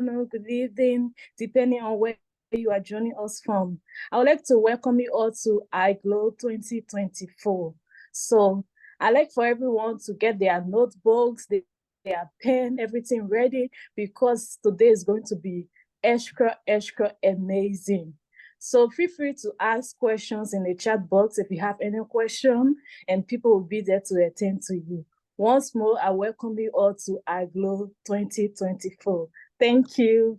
good evening, depending on where you are joining us from. I would like to welcome you all to IGLOW 2024. So I'd like for everyone to get their notebooks, their pen, everything ready, because today is going to be extra amazing. So feel free to ask questions in the chat box if you have any question, and people will be there to attend to you. Once more, I welcome you all to IGLOW 2024. Thank you.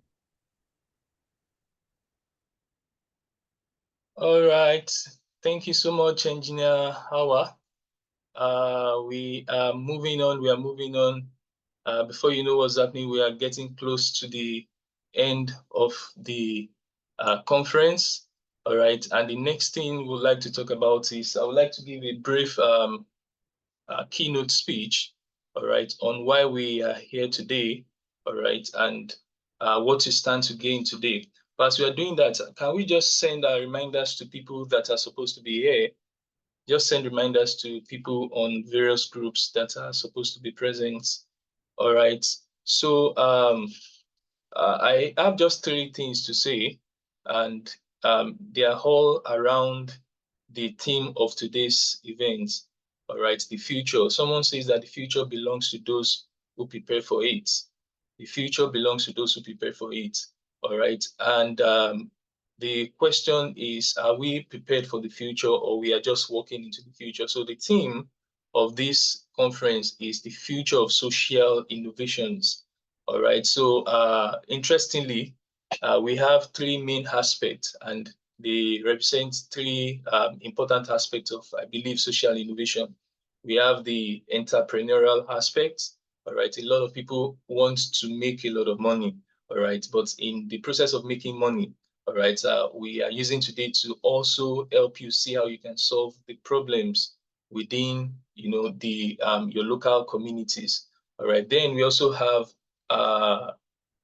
All right. Thank you so much, Engineer Hawa. We are moving on. Before you know what's happening, we are getting close to the end of the conference. All right. And the next thing we'd like to talk about is I would like to give a brief keynote speech, all right, on why we are here today, all right, and what you stand to gain today. But as we are doing that, can we just send our reminders to people that are supposed to be here? Just send reminders to people on various groups that are supposed to be present. All right. So I have just 3 things to say, and they are all around the theme of today's event. All right, the future. Someone says that the future belongs to those who prepare for it. The future belongs to those who prepare for it. All right, and the question is, are we prepared for the future, or we are just walking into the future? So the theme of this conference is the future of social innovations. All right, so interestingly, we have 3 main aspects, and they represent 3 important aspects of, I believe, social innovation. We have the entrepreneurial aspect. All right, a lot of people want to make a lot of money. All right, but in the process of making money, all right, we are using today to also help you see how you can solve the problems within, you know, the your local communities. All right, then we also have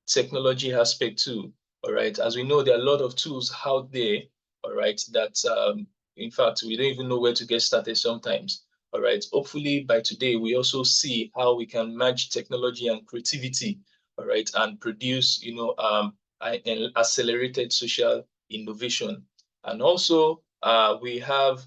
technology aspect too. All right, as we know, there are a lot of tools out there. All right, that in fact we don't even know where to get started sometimes. All right, hopefully by today we also see how we can merge technology and creativity. All right, and produce, you know, an accelerated social innovation. And also we have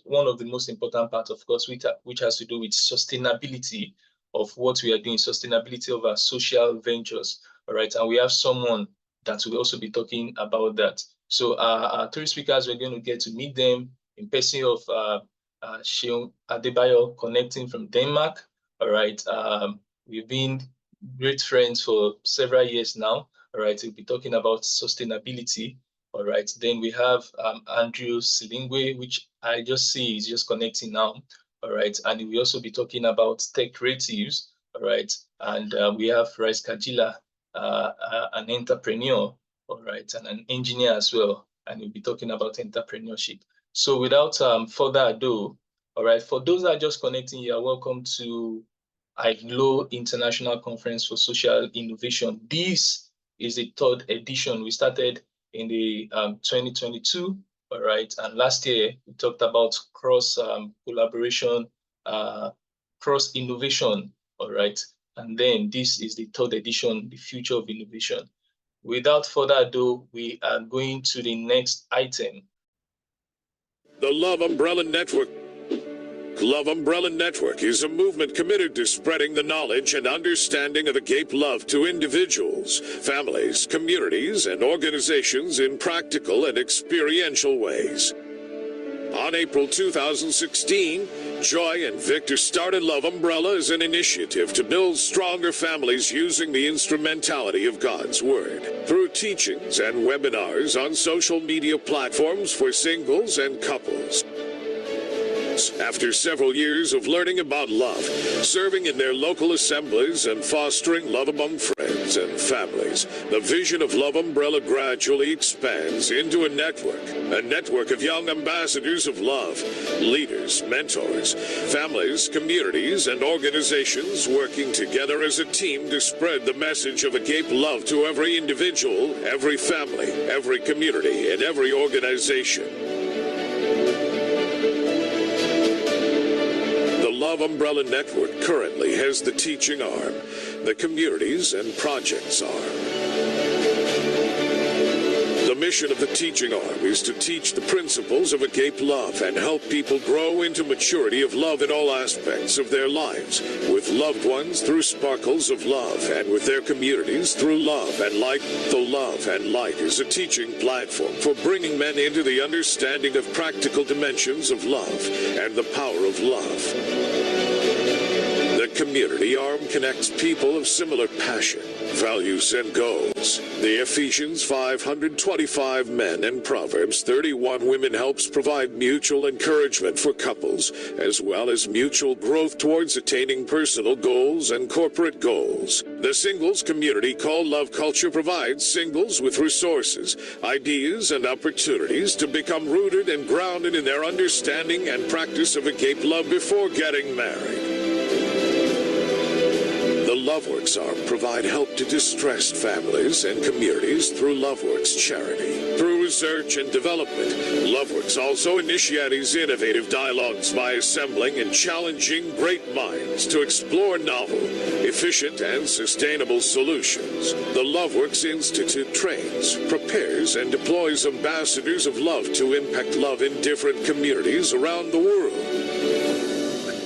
one of the most important parts, of course, which has to do with sustainability of what we are doing, sustainability of our social ventures. All right, and we have someone that will also be talking about that. So our 3 speakers, we're going to get to meet them in person of Sheon Adebayo, connecting from Denmark. All right, we've been great friends for several years now. All right, we'll be talking about sustainability. All right, then we have Andrew Silingwe, which I just see is just connecting now. All right, and we'll also be talking about tech creatives. All right, and we have Rice Kajila, an entrepreneur, all right, and an engineer as well, and we'll be talking about entrepreneurship. So without further ado, all right, for those that are just connecting, you are welcome to IGLOW International Conference for Social Innovation. This is the 3rd edition. We started in the 2022, all right, and last year we talked about cross collaboration, cross innovation, all right, and then this is the 3rd edition, the future of innovation. Without further ado, we are going to the next item. The Love Umbrella Network. Love Umbrella Network is a movement committed to spreading the knowledge and understanding of agape love to individuals, families, communities, and organizations in practical and experiential ways. On April 2016, Joy and Victor started Love Umbrella as an initiative to build stronger families using the instrumentality of God's Word through teachings and webinars on social media platforms for singles and couples. After several years of learning about love, serving in their local assemblies, and fostering love among friends and families, the vision of Love Umbrella gradually expands into a network of young ambassadors of love, leaders, mentors, families, communities, and organizations working together as a team to spread the message of agape love to every individual, every family, every community, and every organization. Love Umbrella Network currently has the teaching arm, the communities and projects arm, mission of the teaching arm is to teach the principles of agape love and help people grow into maturity of love in all aspects of their lives, with loved ones through sparkles of love, and with their communities through love and light. The Love and Light is a teaching platform for bringing men into the understanding of practical dimensions of love and the power of love. The community arm connects people of similar passion, values, and goals. The Ephesians 525 men and Proverbs 31 women helps provide mutual encouragement for couples, as well as mutual growth towards attaining personal goals and corporate goals. The singles community called Love Culture provides singles with resources, ideas, and opportunities to become rooted and grounded in their understanding and practice of agape love before getting married. The LoveWorks arm provide help to distressed families and communities through LoveWorks charity. Through research and development, LoveWorks also initiates innovative dialogues by assembling and challenging great minds to explore novel, efficient, and sustainable solutions. The LoveWorks Institute trains, prepares, and deploys ambassadors of love to impact love in different communities around the world.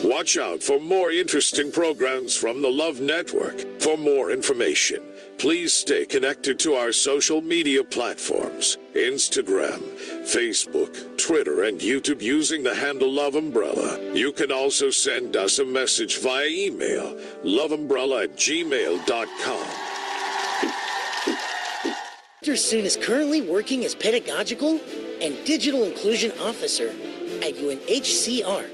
Watch out for more interesting programs from the Love Network. For more information, please stay connected to our social media platforms, Instagram, Facebook, Twitter, and YouTube using the handle Love Umbrella. You can also send us a message via email, loveumbrella@gmail.com. Dr. Soon is currently working as Pedagogical and Digital Inclusion Officer at UNHCR.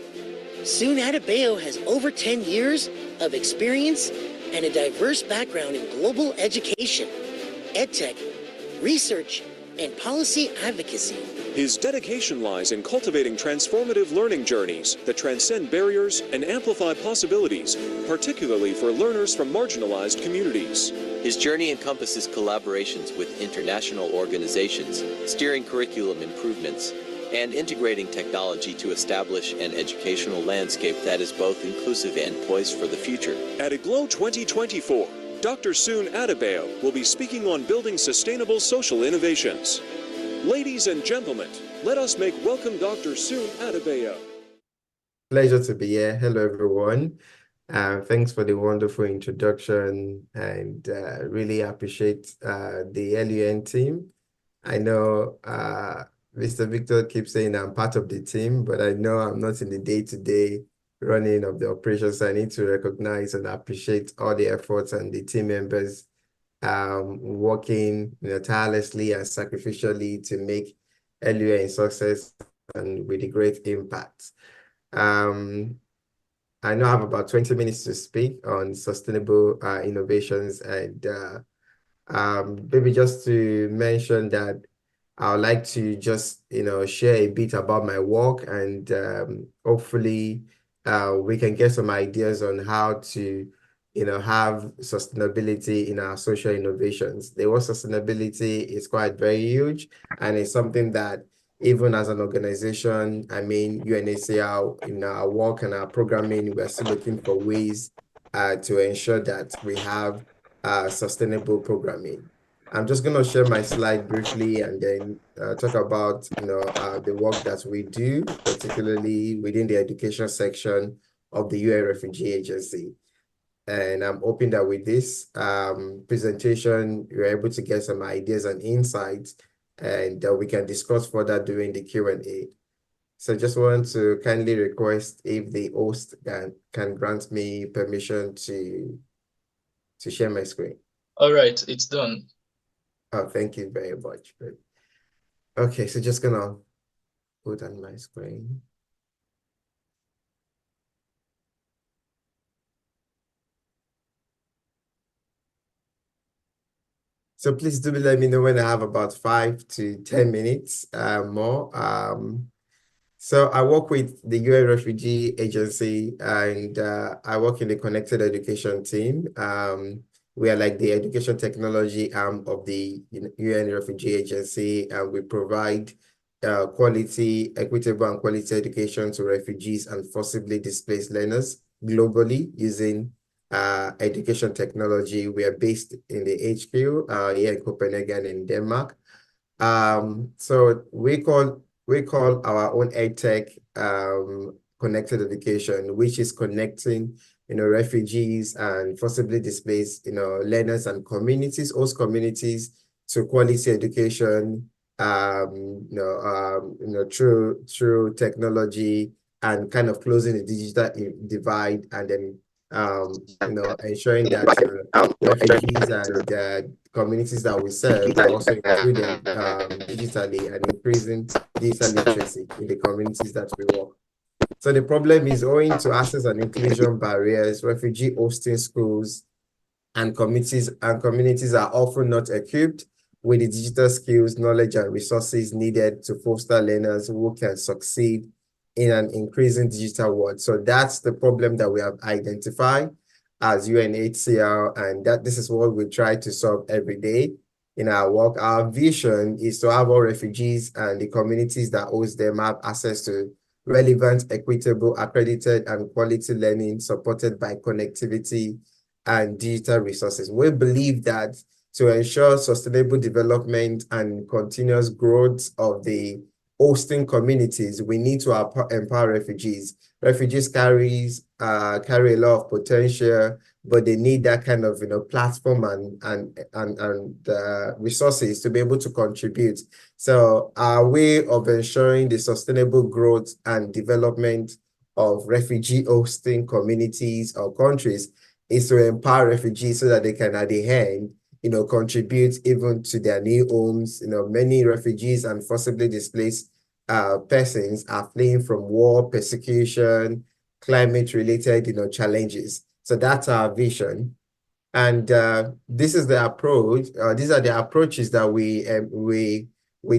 Soon Adebayo has over 10 years of experience and a diverse background in global education, edtech, research, and policy advocacy. His dedication lies in cultivating transformative learning journeys that transcend barriers and amplify possibilities, particularly for learners from marginalized communities. His journey encompasses collaborations with international organizations, steering curriculum improvements, and integrating technology to establish an educational landscape that is both inclusive and poised for the future. At IGLOW 2024, Dr. Soon Adebayo will be speaking on building sustainable social innovations. Ladies and gentlemen, let us make welcome Dr. Soon Adebayo. Pleasure to be here. Hello, everyone. Thanks for the wonderful introduction, and really appreciate the LUN team. I know Mr. Victor keeps saying I'm part of the team, but I know I'm not in the day-to-day running of the operations. I need to recognize and appreciate all the efforts and the team members working tirelessly and sacrificially to make LUN a success and with a great impact. I know I have about 20 minutes to speak on sustainable innovations, and maybe just to mention that I would like to just, share a bit about my work, and hopefully we can get some ideas on how to, have sustainability in our social innovations. The word sustainability is quite very huge, and it's something that even as an organization, UNHCR, in our work and our programming, we're still looking for ways to ensure that we have sustainable programming. I'm just going to share my slide briefly and then talk about, the work that we do, particularly within the education section of the UN Refugee Agency. And I'm hoping that with this presentation, you're able to get some ideas and insights, and we can discuss further during the Q&A. So just want to kindly request if the host can grant me permission to share my screen. All right, it's done. Oh, thank you very much. Okay, so just gonna put on my screen. So please do let me know when I have about 5 to 10 minutes more. So I work with the UN Refugee Agency, and I work in the Connected Education team. We are like the education technology arm of the UN Refugee Agency, and we provide quality, equitable, and quality education to refugees and forcibly displaced learners globally using education technology. We are based in the HQ here in Copenhagen in Denmark. So we call our own EdTech connected education, which is connecting, refugees and forcibly displaced, learners and communities, host communities to quality education, through technology and kind of closing the digital divide, and then, ensuring that refugees and communities that we serve are also included digitally, and increasing digital literacy in the communities that we work. So the problem is owing to access and inclusion barriers, refugee hosting schools and communities are often not equipped with the digital skills, knowledge, and resources needed to foster learners who can succeed in an increasing digital world. So that's the problem that we have identified as UNHCR, and that this is what we try to solve every day in our work. Our vision is to have all refugees and the communities that host them have access to relevant, equitable, accredited, and quality learning supported by connectivity and digital resources. We believe that to ensure sustainable development and continuous growth of the hosting communities, we need to empower refugees. Refugees carry a lot of potential, but they need that kind of platform and resources to be able to contribute. So our way of ensuring the sustainable growth and development of refugee hosting communities or countries is to empower refugees so that they can at the end contribute even to their new homes. Many refugees and forcibly displaced persons are fleeing from war, persecution, climate-related challenges. So that's our vision. And this is the approach. These are the approaches that we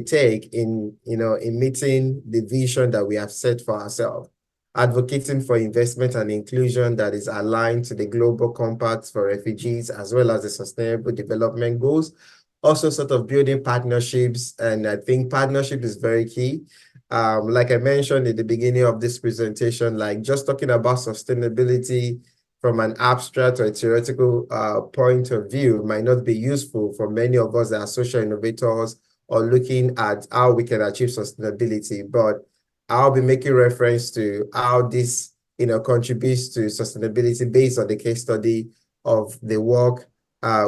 take in meeting the vision that we have set for ourselves. Advocating for investment and inclusion that is aligned to the Global Compact for refugees, as well as the Sustainable Development Goals. Also sort of building partnerships, and I think partnership is very key. Like I mentioned at the beginning of this presentation, like just talking about sustainability from an abstract or a theoretical point of view might not be useful for many of us that are social innovators or looking at how we can achieve sustainability. But I'll be making reference to how this, contributes to sustainability based on the case study of the work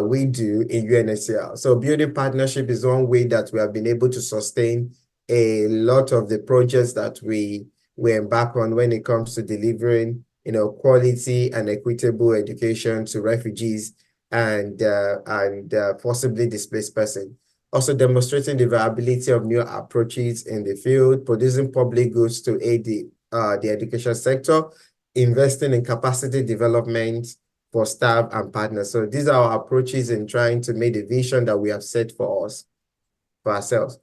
we do in UNHCR. So building partnership is one way that we have been able to sustain a lot of the projects that we embark on when it comes to delivering, quality and equitable education to refugees and forcibly displaced persons. Also demonstrating the viability of new approaches in the field, producing public goods to aid the education sector, investing in capacity development for staff and partners. So these are our approaches in trying to make the vision that we have set for ourselves.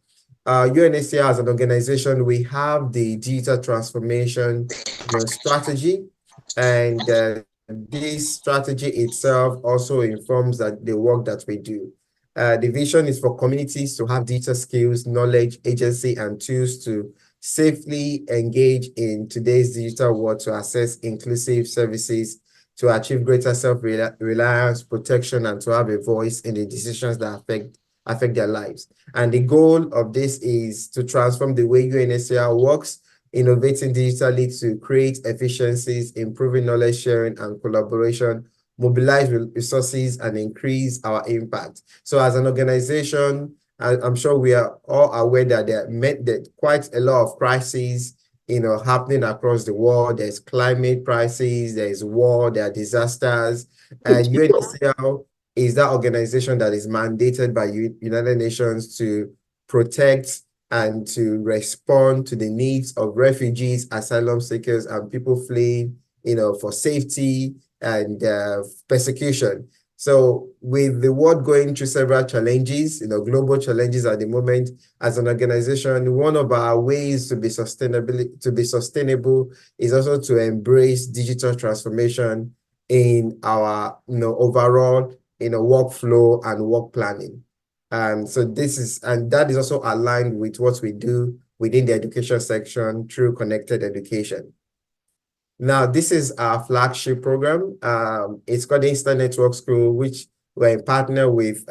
UNHCR as an organization, we have the digital transformation strategy, and this strategy itself also informs the work that we do. The vision is for communities to have digital skills, knowledge, agency, and tools to safely engage in today's digital world, to access inclusive services, to achieve greater self-reliance, protection, and to have a voice in the decisions that affect their lives. And the goal of this is to transform the way UNHCR works, innovating digitally to create efficiencies, improving knowledge sharing and collaboration, mobilize resources, and increase our impact. So as an organization, I'm sure we are all aware that there are quite a lot of crises happening across the world. There's climate crises, there's war, there are disasters, and UNHCR is that organization that is mandated by United Nations to protect and to respond to the needs of refugees, asylum seekers, and people fleeing, for safety and persecution. So with the world going through several challenges, global challenges at the moment, as an organization, one of our ways to be sustainable is also to embrace digital transformation in our overall workflow and work planning. So that is also aligned with what we do within the education section through Connected Education. Now, this is our flagship program. It's called the Instant Network School, which we're in partner with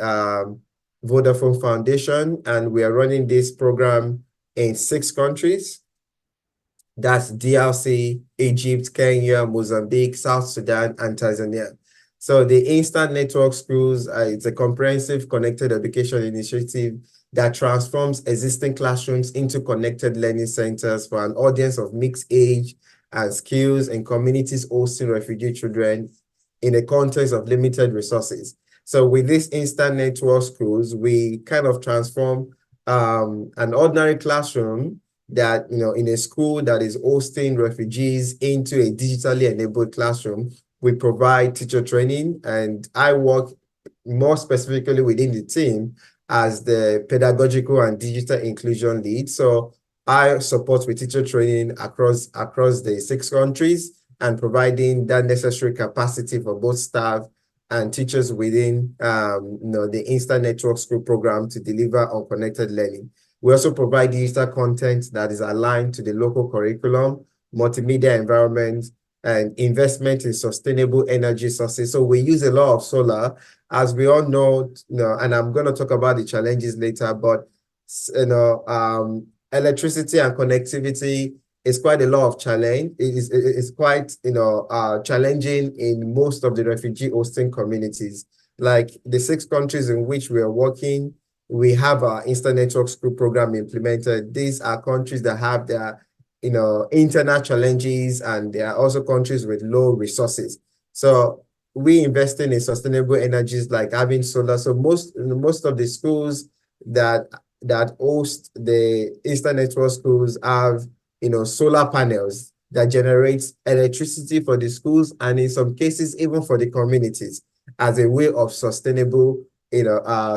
Vodafone Foundation, and we are running this program in 6 countries. That's DRC, Egypt, Kenya, Mozambique, South Sudan, and Tanzania. So the Instant Network Schools, it's a comprehensive connected education initiative that transforms existing classrooms into connected learning centers for an audience of mixed age and skills in communities hosting refugee children in a context of limited resources. So with these Instant Network Schools, we kind of transform an ordinary classroom that, in a school that is hosting refugees into a digitally enabled classroom. We provide teacher training, and I work more specifically within the team as the pedagogical and digital inclusion lead. So I support with teacher training across the 6 countries and providing that necessary capacity for both staff and teachers within the Instant Network School program to deliver on connected learning. We also provide digital content that is aligned to the local curriculum, multimedia environment, and investment in sustainable energy sources. So we use a lot of solar, as we all know, and I'm going to talk about the challenges later, but electricity and connectivity is quite a lot of challenge. It's quite challenging in most of the refugee hosting communities. Like the 6 countries in which we are working, we have our Instant Network School program implemented. These are countries that have their internal challenges, and there are also countries with low resources. So we invest in sustainable energies like having solar. So most of the schools that host the Instant Network Schools have solar panels that generate electricity for the schools, and in some cases even for the communities, as a way of sustainable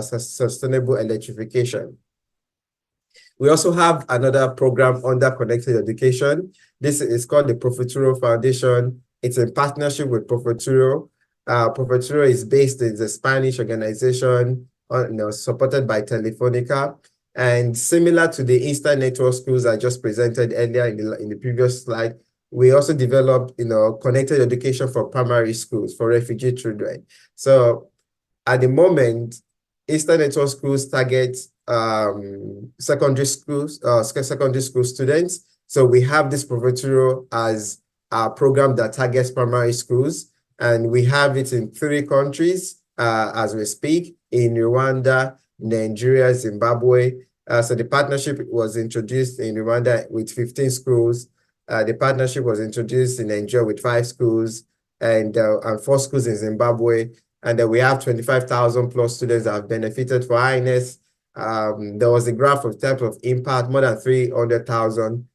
sustainable electrification. We also have another program under Connected Education. This is called the Profuturo Foundation. It's in partnership with Profuturo. Profuturo is based in the Spanish organization, supported by Telefonica. And similar to the Instant Network Schools I just presented earlier in the previous slide, we also developed, connected education for primary schools for refugee children. So at the moment, Instant Network Schools target secondary school students. So we have this Profuturo as a program that targets primary schools, and we have it in 3 countries as we speak, in Rwanda, Nigeria, Zimbabwe. So the partnership was introduced in Rwanda with 15 schools. The partnership was introduced in Nigeria with 5 schools and 4 schools in Zimbabwe. And then we have 25,000 plus students that have benefited for INS. There was a graph of type of impact. More than 300,000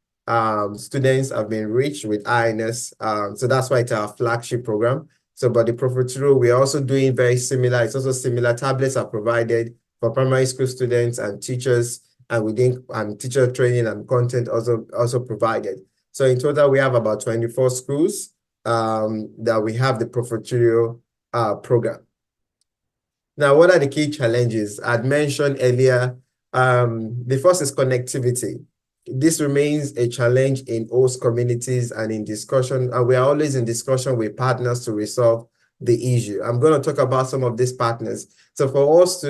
students have been reached with INS. So that's why it's our flagship program. So, but the Profuturo, we're also doing very similar. It's also similar. Tablets are provided for primary school students and teachers, and teacher training and content also provided. So in total, we have about 24 schools that we have the Profuturo program. Now, what are the key challenges? I'd mentioned earlier, the first is connectivity. This remains a challenge in host communities and in discussion, and we are always in discussion with partners to resolve the issue. I'm going to talk about some of these partners. So for us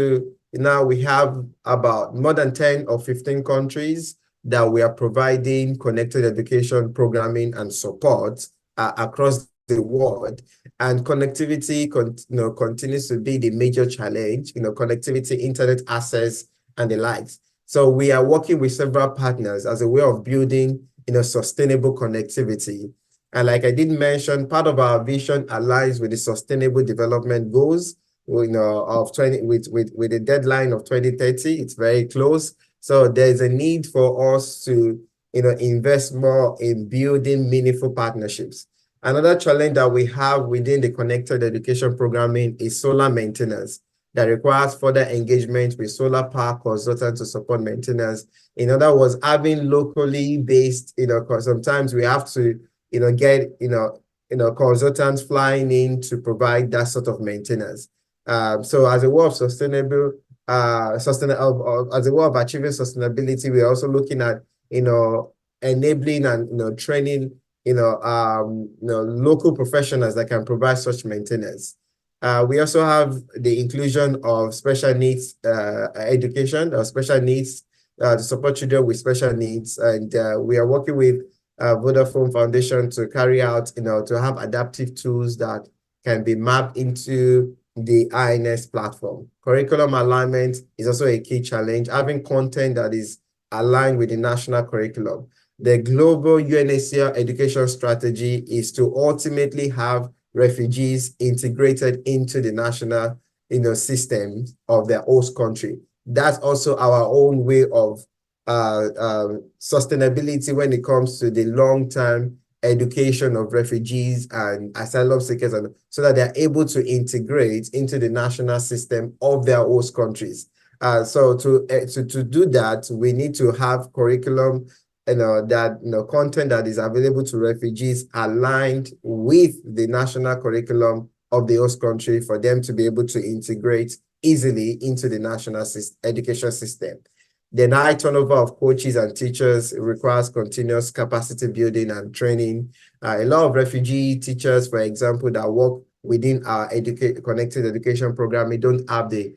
now we have about more than 10 or 15 countries that we are providing connected education programming and support across the world. And connectivity continues to be the major challenge, connectivity, internet access, and the likes. So we are working with several partners as a way of building, sustainable connectivity. And like I did mention, part of our vision aligns with the Sustainable Development Goals, with a deadline of 2030. It's very close. So there's a need for us to, invest more in building meaningful partnerships. Another challenge that we have within the connected education programming is solar maintenance that requires further engagement with solar power consultants to support maintenance. In other words, having locally based, because sometimes we have to, get, consultants flying in to provide that sort of maintenance. So as a way of as a way of achieving sustainability, we're also looking at, enabling and, training, local professionals that can provide such maintenance. We also have the inclusion of special needs education or special needs to support children with special needs. And we are working with Vodafone Foundation to carry out, to have adaptive tools that can be mapped into the INS platform. Curriculum alignment is also a key challenge, having content that is aligned with the national curriculum. The global UNHCR education strategy is to ultimately have refugees integrated into the national, system of their host country. That's also our own way of sustainability when it comes to the long-term education of refugees and asylum seekers, and so that they're able to integrate into the national system of their host countries. So to do that, we need to have curriculum, content that is available to refugees aligned with the national curriculum of the host country for them to be able to integrate easily into the national education system. The high turnover of coaches and teachers requires continuous capacity building and training. A lot of refugee teachers, for example, that work within our connected education program, they don't have the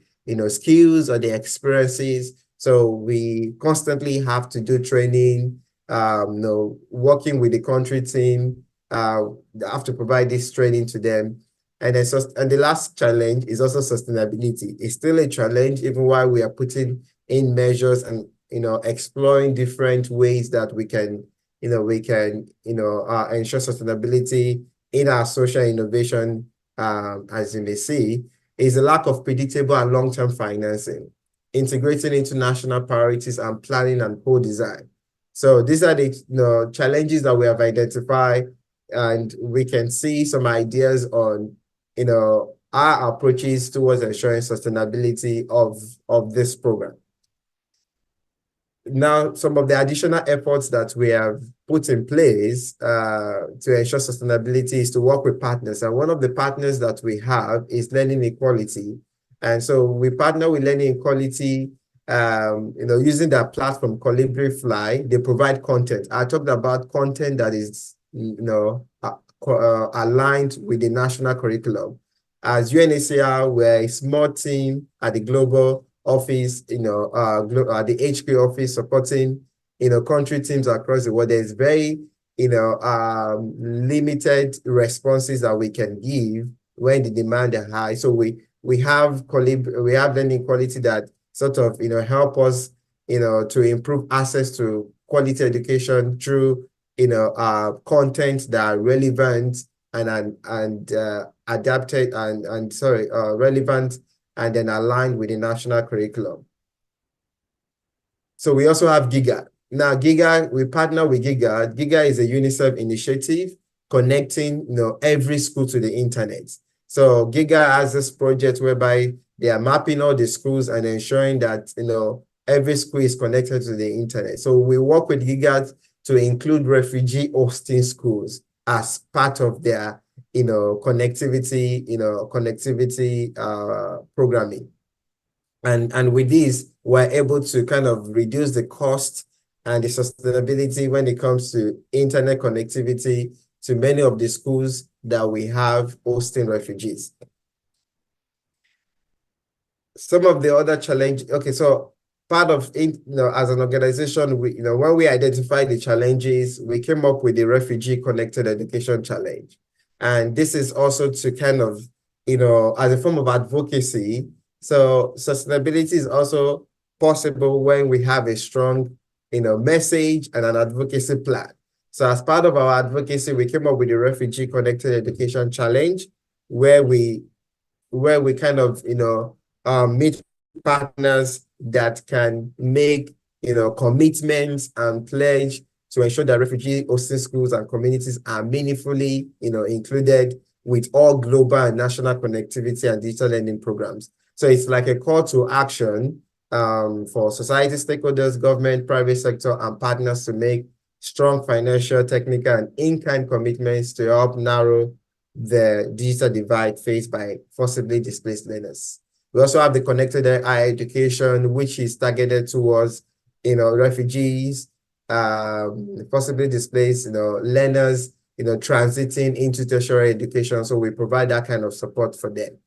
skills or the experiences. So we constantly have to do training, working with the country team, have to provide this training to them. And the last challenge is also sustainability. It's still a challenge, even while we are putting in measures and exploring different ways that we can ensure sustainability in our social innovation. As you may see, is a lack of predictable and long-term financing, integrating into national priorities and planning and co-design. So these are the challenges that we have identified, and we can see some ideas on our approaches towards ensuring sustainability of this program. Now, some of the additional efforts that we have put in place to ensure sustainability is to work with partners. And one of the partners that we have is Learning Equality. And so we partner with Learning Equality, using their platform, Colibri Fly. They provide content. I talked about content that is, aligned with the national curriculum. As UNHCR, we're a small team at the global office, the HQ office supporting, country teams across the world. There's very, limited responses that we can give when the demand is high. So we have Learning Equality that sort of, help us, to improve access to quality education through, content that are relevant and adapted relevant and then aligned with the national curriculum. So we also have GIGA. Now, GIGA, we partner with GIGA. GIGA is a UNICEF initiative connecting, every school to the internet. So GIGA has this project whereby they are mapping all the schools and ensuring that, every school is connected to the internet. So we work with GIGA to include refugee hosting schools as part of their connectivity programming. And with this, we're able to kind of reduce the cost and the sustainability when it comes to internet connectivity to many of the schools that we have hosting refugees. Some of the other challenges, okay, so part of it, as an organization, when we identified the challenges, we came up with the Refugee Connected Education Challenge. And this is also to kind of, as a form of advocacy. So sustainability is also possible when we have a strong, message and an advocacy plan. So as part of our advocacy, we came up with the Refugee Connected Education Challenge, where we kind of, meet partners that can make, commitments and pledge to ensure that refugee hosting schools and communities are meaningfully, included with all global and national connectivity and digital learning programs. So it's like a call to action for society stakeholders, government, private sector, and partners to make strong financial, technical, and in-kind commitments to help narrow the digital divide faced by forcibly displaced learners. We also have the Connected Higher Education, which is targeted towards, refugees, possibly displaced, learners, transiting into tertiary education. So we provide that kind of support for them.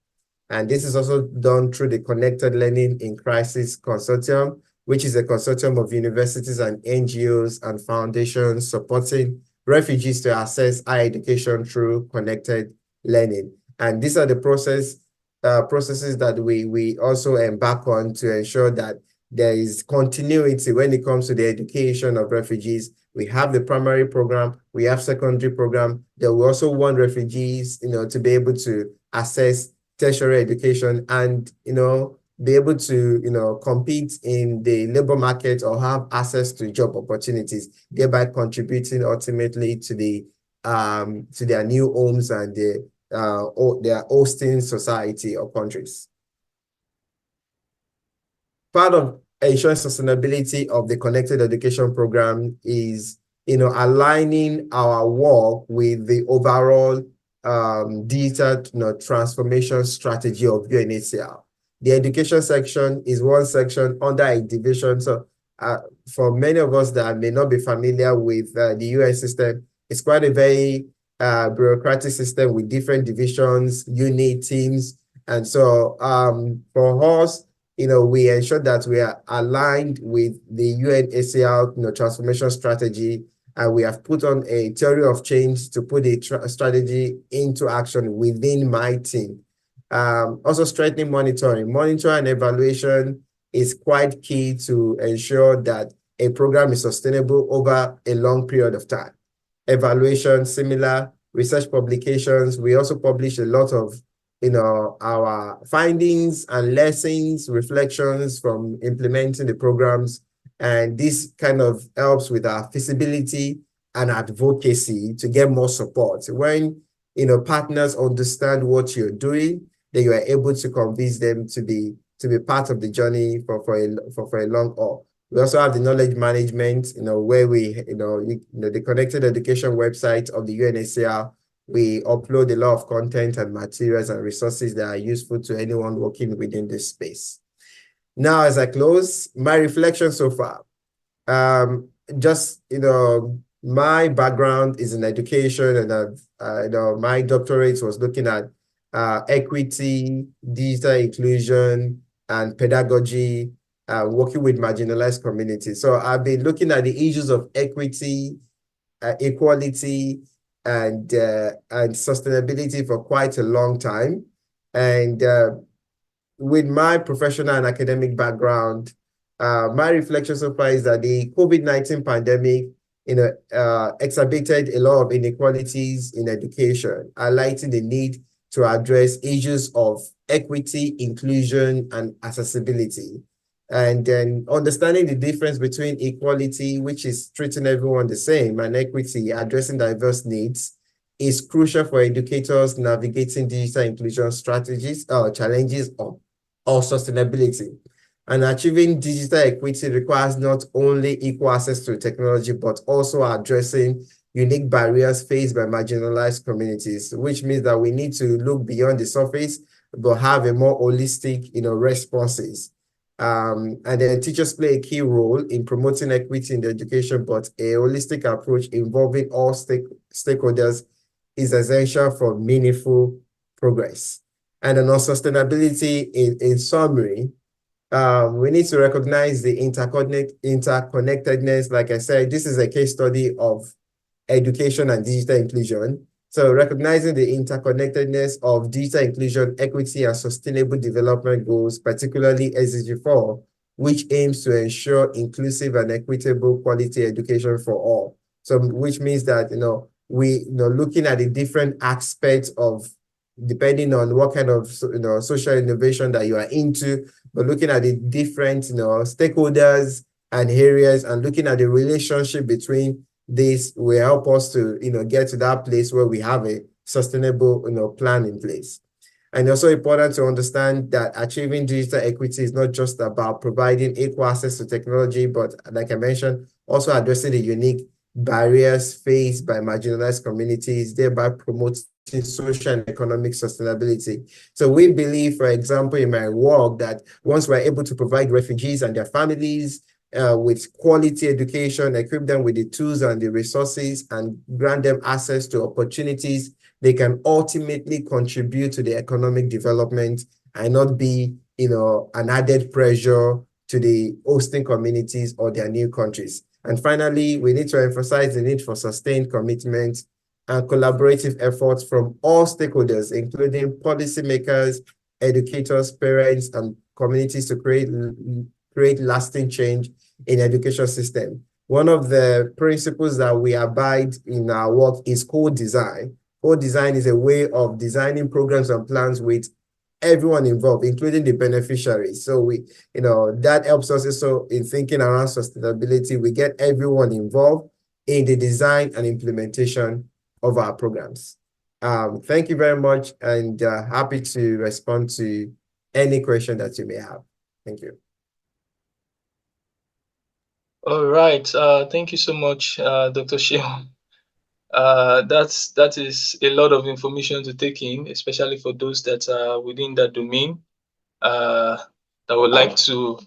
And this is also done through the Connected Learning in Crisis Consortium, which is a consortium of universities and NGOs and foundations supporting refugees to access higher education through connected learning. And these are the processes that we also embark on to ensure that there is continuity when it comes to the education of refugees. We have the primary program, we have secondary program. That we also want refugees, to be able to access tertiary education and, be able to, compete in the labor market or have access to job opportunities, thereby contributing ultimately to their new homes and their hosting society or countries. Part of ensuring sustainability of the connected education program is, aligning our work with the overall digital transformation strategy of UNHCR. The education section is one section under a division. So for many of us that may not be familiar with the UN system, it's quite a very bureaucratic system with different divisions, unit teams. And so for us, we ensure that we are aligned with the UNHCR transformation strategy, and we have put on a theory of change to put a strategy into action within my team. Also strengthening monitoring. Monitoring and evaluation is quite key to ensure that a program is sustainable over a long period of time. Evaluation, similar research publications. We also publish a lot of our findings and lessons, reflections from implementing the programs. And this kind of helps with our feasibility and advocacy to get more support. When, partners understand what you're doing, then you are able to convince them to be part of the journey for a long haul. We also have the knowledge management, where we, the Connected Education website of the UNHCR. We upload a lot of content and materials and resources that are useful to anyone working within this space. Now, as I close, my reflection so far, my background is in education, and my doctorate was looking at equity, digital inclusion, and pedagogy, working with marginalized communities. So I've been looking at the issues of equity, equality, and sustainability for quite a long time. And with my professional and academic background, my reflection so far is that the COVID-19 pandemic, exacerbated a lot of inequalities in education, highlighting the need to address issues of equity, inclusion, and accessibility. And then understanding the difference between equality, which is treating everyone the same, and equity, addressing diverse needs, is crucial for educators navigating digital inclusion strategies, challenges, or sustainability. And achieving digital equity requires not only equal access to technology, but also addressing unique barriers faced by marginalized communities, which means that we need to look beyond the surface, but have a more holistic, responses. And then teachers play a key role in promoting equity in the education, but a holistic approach involving all stakeholders is essential for meaningful progress. And then on sustainability, in summary, we need to recognize the interconnectedness. Like I said, this is a case study of education and digital inclusion. So recognizing the interconnectedness of digital inclusion, equity, and sustainable development goals, particularly SDG 4, which aims to ensure inclusive and equitable quality education for all. So which means that, looking at the different aspects of, depending on what kind of, social innovation that you are into, but looking at the different, stakeholders and areas, and looking at the relationship between this will help us to, get to that place where we have a sustainable, plan in place. And also important to understand that achieving digital equity is not just about providing equal access to technology, but like I mentioned, also addressing the unique barriers faced by marginalized communities, thereby promoting social and economic sustainability. So we believe, for example, in my work, that once we're able to provide refugees and their families with quality education, equip them with the tools and the resources, and grant them access to opportunities, they can ultimately contribute to the economic development and not be, an added pressure to the hosting communities or their new countries. And finally, we need to emphasize the need for sustained commitment and collaborative efforts from all stakeholders, including policymakers, educators, parents, and communities to create lasting change in education system. One of the principles that we abide in our work is co-design. Co-design is a way of designing programs and plans with everyone involved, including the beneficiaries. So that helps us also in thinking around sustainability. We get everyone involved in the design and implementation of our programs. Thank you very much, and happy to respond to any question that you may have. Thank you. All right. Thank you so much, Dr. Sheon. That is a lot of information to take in, especially for those that are within that domain that would like to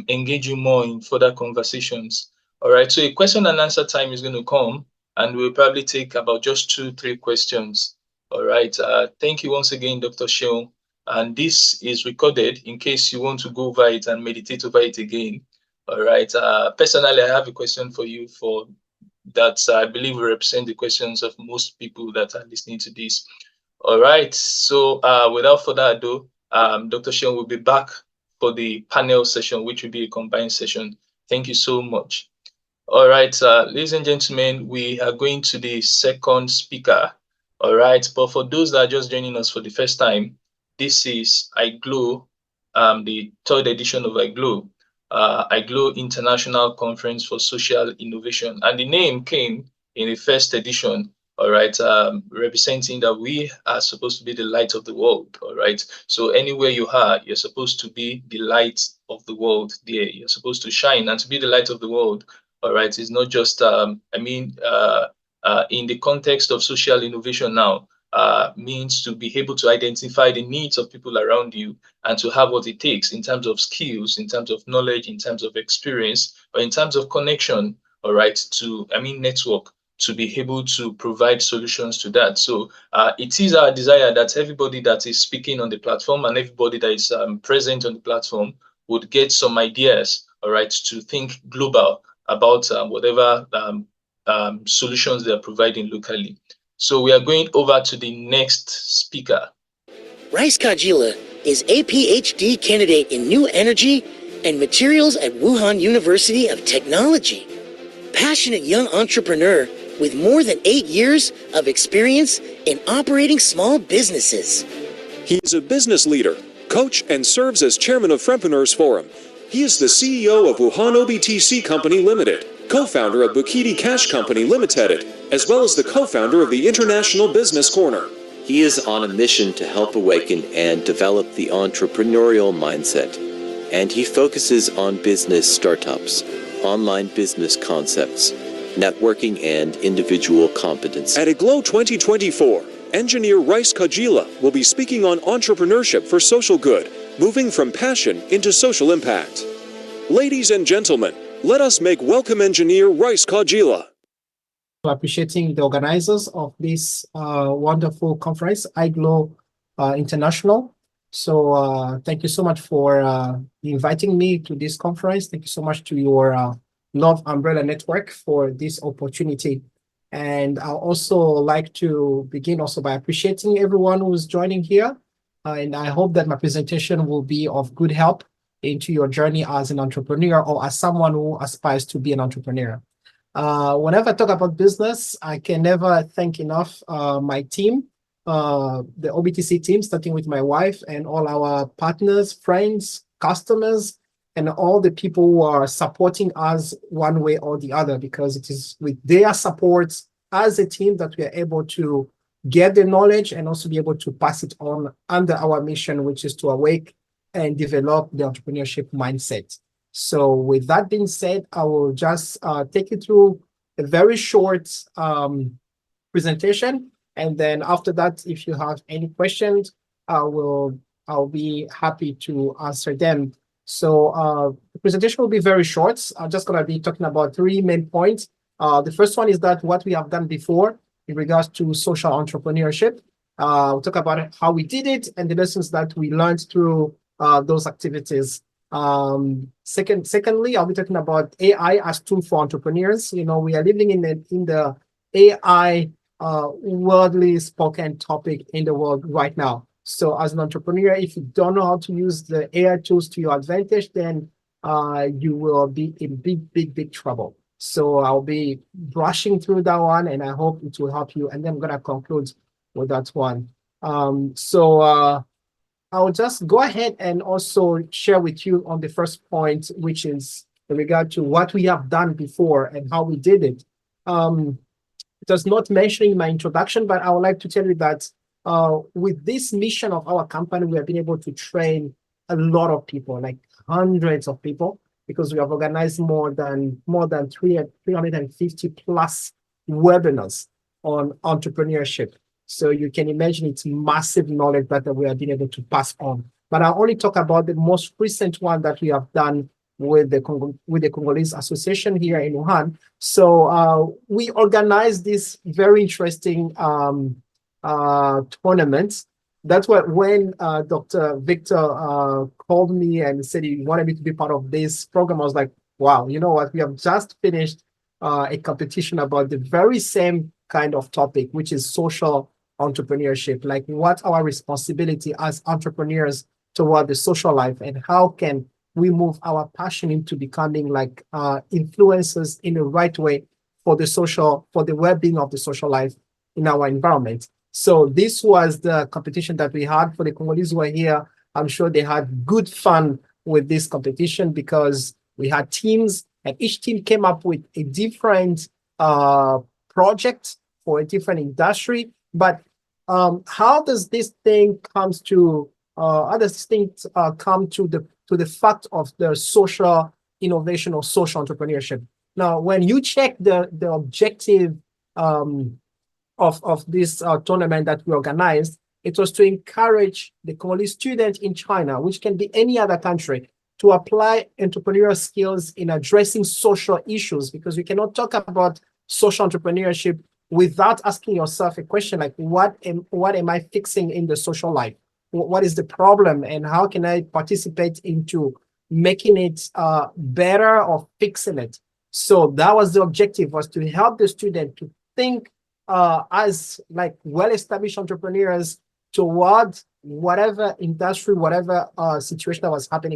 engage you more in further conversations. All right. So a question and answer time is going to come, and we'll probably take about just 2-3 questions. All right. Thank you once again, Dr. Sheon. And this is recorded in case you want to go over it and meditate over it again. All right. Personally, I have a question for you that I believe will represent the questions of most people that are listening to this. All right. So without further ado, Dr. Sheon will be back for the panel session, which will be a combined session. Thank you so much. All right, ladies and gentlemen, we are going to the second speaker. All right. But for those that are just joining us for the first time, this is IGLOW, the third edition of IGLOW. IGLOW International Conference for Social Innovation. And the name came in the first edition, all right, representing that we are supposed to be the light of the world, all right? So anywhere you are, you're supposed to be the light of the world there. You're supposed to shine, and to be the light of the world, all right, is not just, in the context of social innovation now, means to be able to identify the needs of people around you and to have what it takes in terms of skills, in terms of knowledge, in terms of experience, or in terms of connection, all right, network, to be able to provide solutions to that. So it is our desire that everybody that is speaking on the platform and everybody that is present on the platform would get some ideas, all right, to think global about whatever solutions they are providing locally. So we are going over to the next speaker. Rice Kajila is a PhD candidate in new energy and materials at Wuhan University of Technology. Passionate young entrepreneur with more than 8 years of experience in operating small businesses. He is a business leader, coach, and serves as chairman of Frempreneurs Forum. He is the CEO of Wuhan OBTC Company Limited, co-founder of Bukiti Cash Company Limited, as well as the co-founder of the International Business Corner. He is on a mission to help awaken and develop the entrepreneurial mindset, and he focuses on business startups, online business concepts, networking, and individual competence. At IGLOW 2024, engineer Rice Kajila will be speaking on entrepreneurship for social good, moving from passion into social impact. Ladies and gentlemen, let us make welcome engineer Rice Kajila. Appreciating the organizers of this wonderful conference, IGLOW International. So thank you so much for inviting me to this conference. Thank you so much to your Love Umbrella Network for this opportunity. And I'll also like to begin also by appreciating everyone who's joining here. And I hope that my presentation will be of good help into your journey as an entrepreneur or as someone who aspires to be an entrepreneur. Whenever I talk about business, I can never thank enough my team, the OBTC team, starting with my wife and all our partners, friends, customers, and all the people who are supporting us one way or the other, because it is with their support as a team that we are able to get the knowledge and also be able to pass it on under our mission, which is to awake and develop the entrepreneurship mindset. So with that being said, I will just take you through a very short presentation. And then after that, if you have any questions, I'll be happy to answer them. So the presentation will be very short. I'm just going to be talking about three main points. The first one is that what we have done before in regards to social entrepreneurship. We'll talk about how we did it and the lessons that we learned through those activities. Secondly, I'll be talking about AI as tool for entrepreneurs. You know, we are living in the AI widely spoken topic in the world right now. So as an entrepreneur, if you don't know how to use the AI tools to your advantage, then you will be in big trouble. So I'll be brushing through that one, and I hope it will help you. And then I'm going to conclude with that one. I'll just go ahead and also share with you on the first point, which is in regard to what we have done before and how we did it. It was not mentioned in my introduction, but I would like to tell you that with this mission of our company, we have been able to train a lot of people, like hundreds of people, because we have organized more than 350 plus webinars on entrepreneurship. So you can imagine it's massive knowledge that we have been able to pass on. But I'll only talk about the most recent one that we have done with the Congolese Association here in Wuhan. So we organized this very interesting tournament. That's when Dr. Victor called me and said he wanted me to be part of this program. I was like, wow, you know what? We have just finished a competition about the very same kind of topic, which is social entrepreneurship, like what's our responsibility as entrepreneurs toward the social life, and how can we move our passion into becoming like influencers in the right way for the well-being of the social life in our environment. So this was the competition that we had. For the Congolese who were here, I'm sure they had good fun with this competition because we had teams, and each team came up with a different project for a different industry. But how does this thing come to the fact of the social innovation or social entrepreneurship? Now, when you check the objective of this tournament that we organized, it was to encourage the Congolese students in China, which can be any other country, to apply entrepreneurial skills in addressing social issues, because you cannot talk about social entrepreneurship without asking yourself a question like, what am I fixing in the social life? What is the problem, and how can I participate into making it better or fixing it? So that was the objective, was to help the student to think as like well-established entrepreneurs toward whatever industry, whatever situation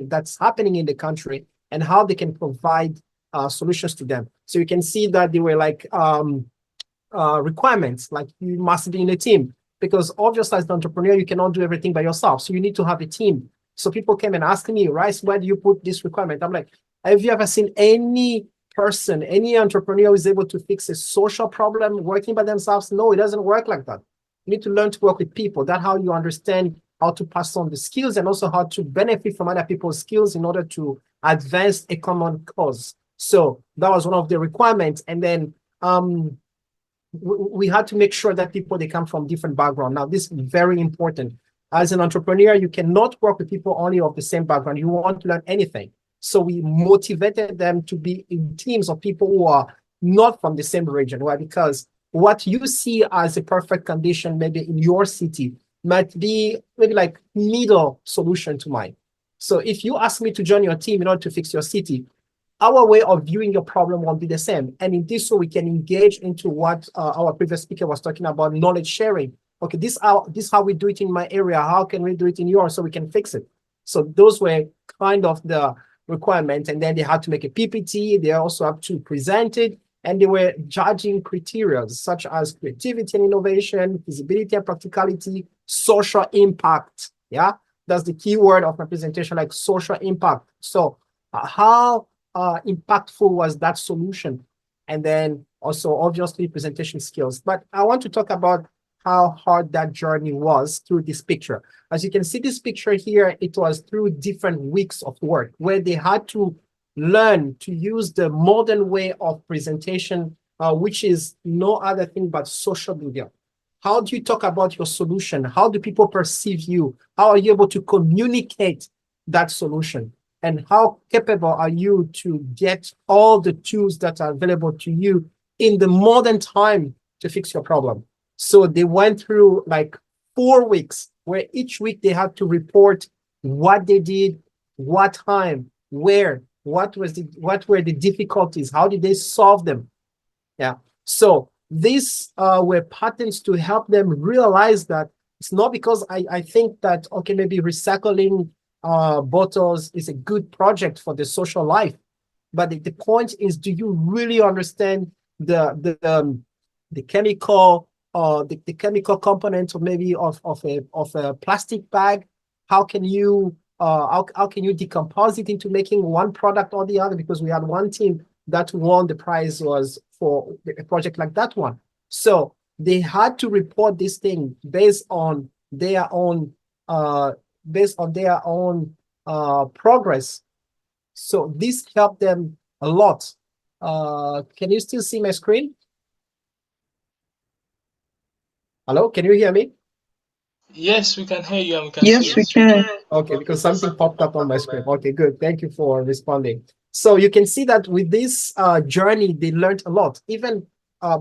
that's happening in the country, and how they can provide solutions to them. So you can see that they were like requirements, like you must be in a team, because obviously as an entrepreneur, you cannot do everything by yourself. So you need to have a team. So people came and asked me, Rice, why do you put this requirement? I'm like, have you ever seen any person, any entrepreneur who is able to fix a social problem working by themselves? No, it doesn't work like that. You need to learn to work with people. That's how you understand how to pass on the skills, and also how to benefit from other people's skills in order to advance a common cause. So that was one of the requirements. And then we had to make sure that they come from different backgrounds. Now, this is very important. As an entrepreneur, you cannot work with people only of the same background. You want to learn anything. So we motivated them to be in teams of people who are not from the same region. Why? Because what you see as a perfect condition maybe in your city might be maybe like middle solution to mine. So if you ask me to join your team in order to fix your city, our way of viewing your problem won't be the same. And in this way, we can engage into what our previous speaker was talking about, knowledge sharing. Okay, this is how we do it in my area. How can we do it in yours so we can fix it? So those were kind of the requirements. And then they had to make a PPT. They also have to present it. And they were judging criteria such as creativity and innovation, feasibility and practicality, social impact. Yeah, that's the key word of my presentation, like social impact. So how impactful was that solution? And then also obviously presentation skills. But I want to talk about how hard that journey was through this picture. As you can see this picture here, it was through different weeks of work where they had to learn to use the modern way of presentation, which is no other thing but social media. How do you talk about your solution? How do people perceive you? How are you able to communicate that solution? and how capable are you to get all the tools that are available to you in the modern time to fix your problem. So they went through like 4 weeks where each week they had to report what they did, what time, where, what were the difficulties, how did they solve them. Yeah. So these were patterns to help them realize that it's not because I think that, okay, maybe recycling bottles is a good project for the social life. But the point is, do you really understand the chemical the chemical component, or maybe of a plastic bag? How can you decompose it into making one product or the other? Because we had one team that won the prize was for a project like that one. So they had to report this thing based on their own progress. So this helped them a lot. Can you still see my screen? Hello, can you hear me? Yes, we can hear you and we can Yes, see we you. can. Okay, because something popped up on my screen. Okay, good. Thank you for responding. So you can see that with this journey, they learned a lot, even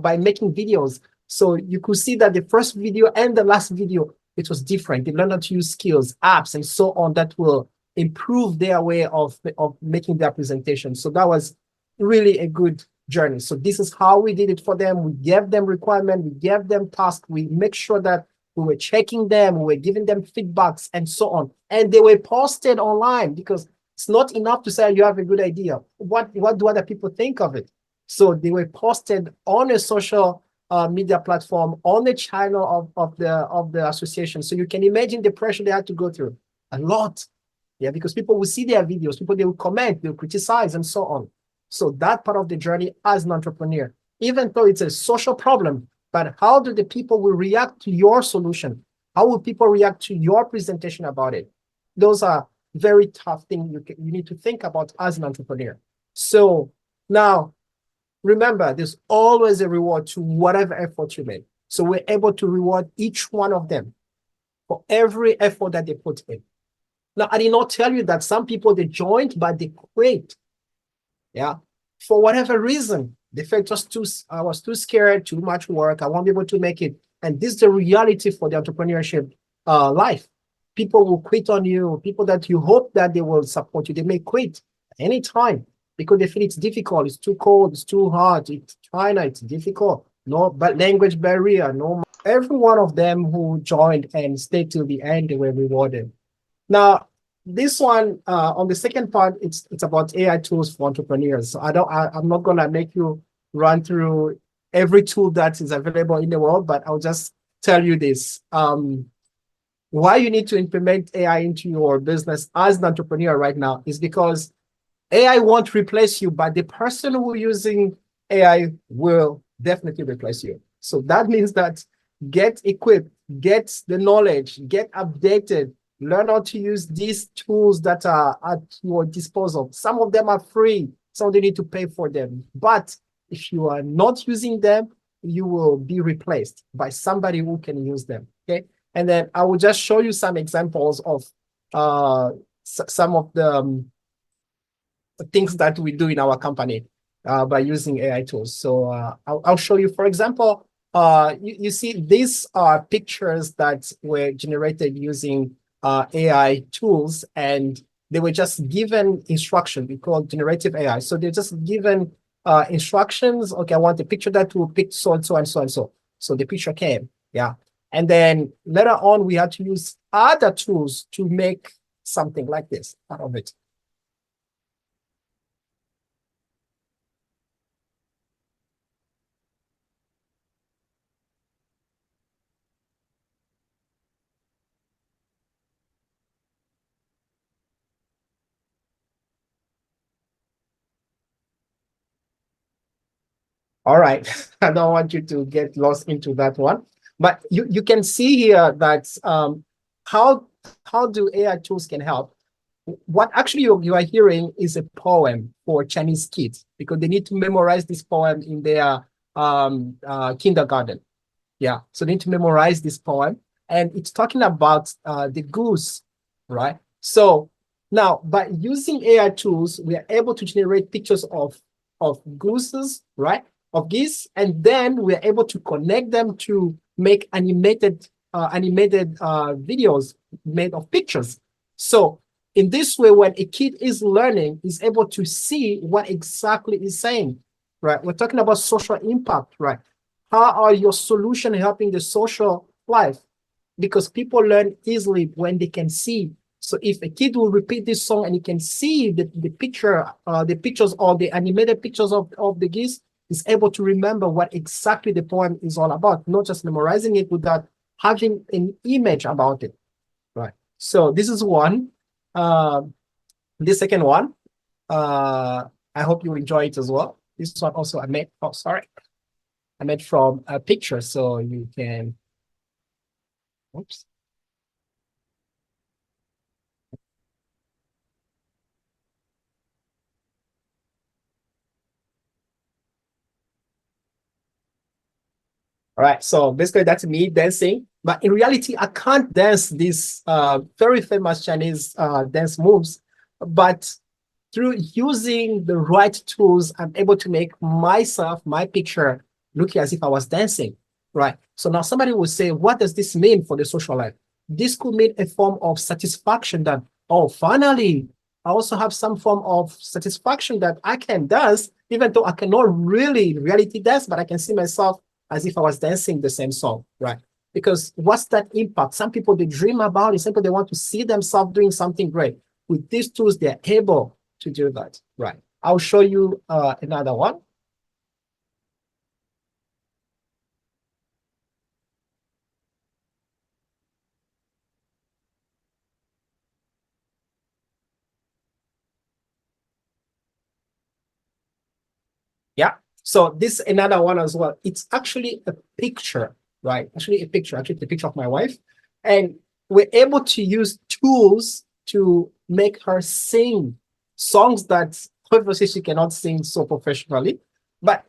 by making videos. So you could see that the first video and the last video, it was different. They learned how to use skills, apps, and so on that will improve their way of making their presentation. So that was really a good journey. So this is how we did it for them. We gave them requirement, we gave them tasks, we make sure that we were checking them, we were giving them feedbacks and so on. And they were posted online, because it's not enough to say you have a good idea. What do other people think of it? So they were posted on a social media platform, on the channel of the association. So you can imagine the pressure they had to go through. A lot. Yeah, because people will see their videos, they will comment, they'll criticize and so on. So that part of the journey as an entrepreneur, even though it's a social problem, but how do the people will react to your solution? How will people react to your presentation about it? Those are very tough things you need to think about as an entrepreneur. So now, remember, there's always a reward to whatever effort you make. So we're able to reward each one of them for every effort that they put in. Now, I did not tell you that some people, they joined, but they quit. Yeah, for whatever reason, they felt I was too scared, too much work, I won't be able to make it. And this is the reality for the entrepreneurship life. People will quit on you. People that you hope that they will support you, they may quit anytime because they feel it's difficult, it's too cold, it's too hot, it's China, it's difficult, no but language barrier, no. Every one of them who joined and stayed till the end, they were rewarded. Now, this one, on the second part, it's about AI tools for entrepreneurs. So I'm not gonna make you run through every tool that is available in the world, but I'll just tell you this. Why you need to implement AI into your business as an entrepreneur right now is because AI won't replace you, but the person who is using AI will definitely replace you. So that means that get equipped, get the knowledge, get updated, learn how to use these tools that are at your disposal. Some of them are free, some of them need to pay for them. But if you are not using them, you will be replaced by somebody who can use them, okay? And then I will just show you some examples of some of the things that we do in our company by using AI tools. So I'll show you, for example, you see these are pictures that were generated using AI tools, and they were just given instruction. We call it generative AI. So they're just given instructions. Okay, I want a picture that will pick so and so and so and so. So the picture came, yeah. And then later on, we had to use other tools to make something like this out of it. All right, I don't want you to get lost into that one, but you can see here that how do AI tools can help. What actually you are hearing is a poem for Chinese kids, because they need to memorize this poem in their kindergarten. Yeah, so they need to memorize this poem, and it's talking about the goose, right? So Now, by using AI tools, we are able to generate pictures of gooses, right? Of geese, and then we're able to connect them to make animated videos made of pictures. So in this way, when a kid is learning, is able to see what exactly is saying, right? We're talking about social impact, right? How are your solution helping the social life? Because people learn easily when they can see. So if a kid will repeat this song and he can see the pictures or the animated pictures of the geese, is able to remember what exactly the poem is all about, not just memorizing it without having an image about it, right? So this is one. The second one, I hope you enjoy it as well. This one also I made from a picture, so you can, oops. All right, so basically that's me dancing, but in reality, I can't dance these very famous Chinese dance moves, but through using the right tools, I'm able to make myself, my picture, looking as if I was dancing, right? So now somebody will say, what does this mean for the social life? This could mean a form of satisfaction that, oh, finally, I also have some form of satisfaction that I can dance, even though I cannot really reality dance, but I can see myself as if I was dancing the same song, right? Because what's that impact? Some people, they dream about it. Some people, they want to see themselves doing something great. With these tools, they're able to do that, right? I'll show you another one. Yeah, so this another one as well. It's actually a picture, right? Actually the picture of my wife. And we're able to use tools to make her sing songs that obviously she cannot sing so professionally. But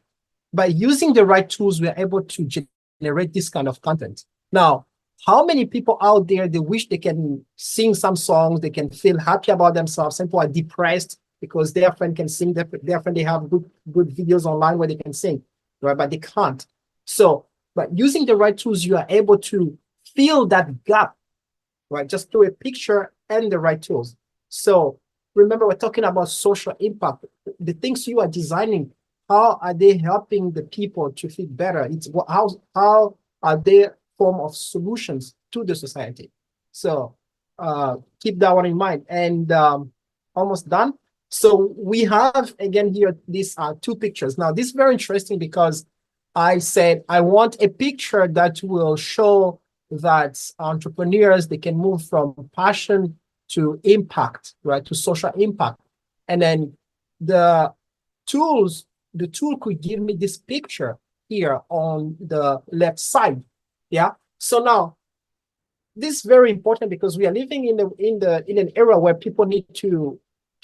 by using the right tools, we're able to generate this kind of content. Now, how many people out there, they wish they can sing some songs, they can feel happy about themselves. Some people are depressed because their friend can sing, their friend, they have good videos online where they can sing, right? But they can't. So, but using the right tools, you are able to fill that gap, right? Just through a picture and the right tools. So remember, we're talking about social impact. The things you are designing, how are they helping the people to feel better? It's how are they form of solutions to the society? So keep that one in mind. And almost done. So we have, again, here, these are two pictures. Now, this is very interesting because I said, I want a picture that will show that entrepreneurs, they can move from passion to impact, right, to social impact. And then the tool could give me this picture here on the left side. Yeah. So now, this is very important because we are living in an era where people need to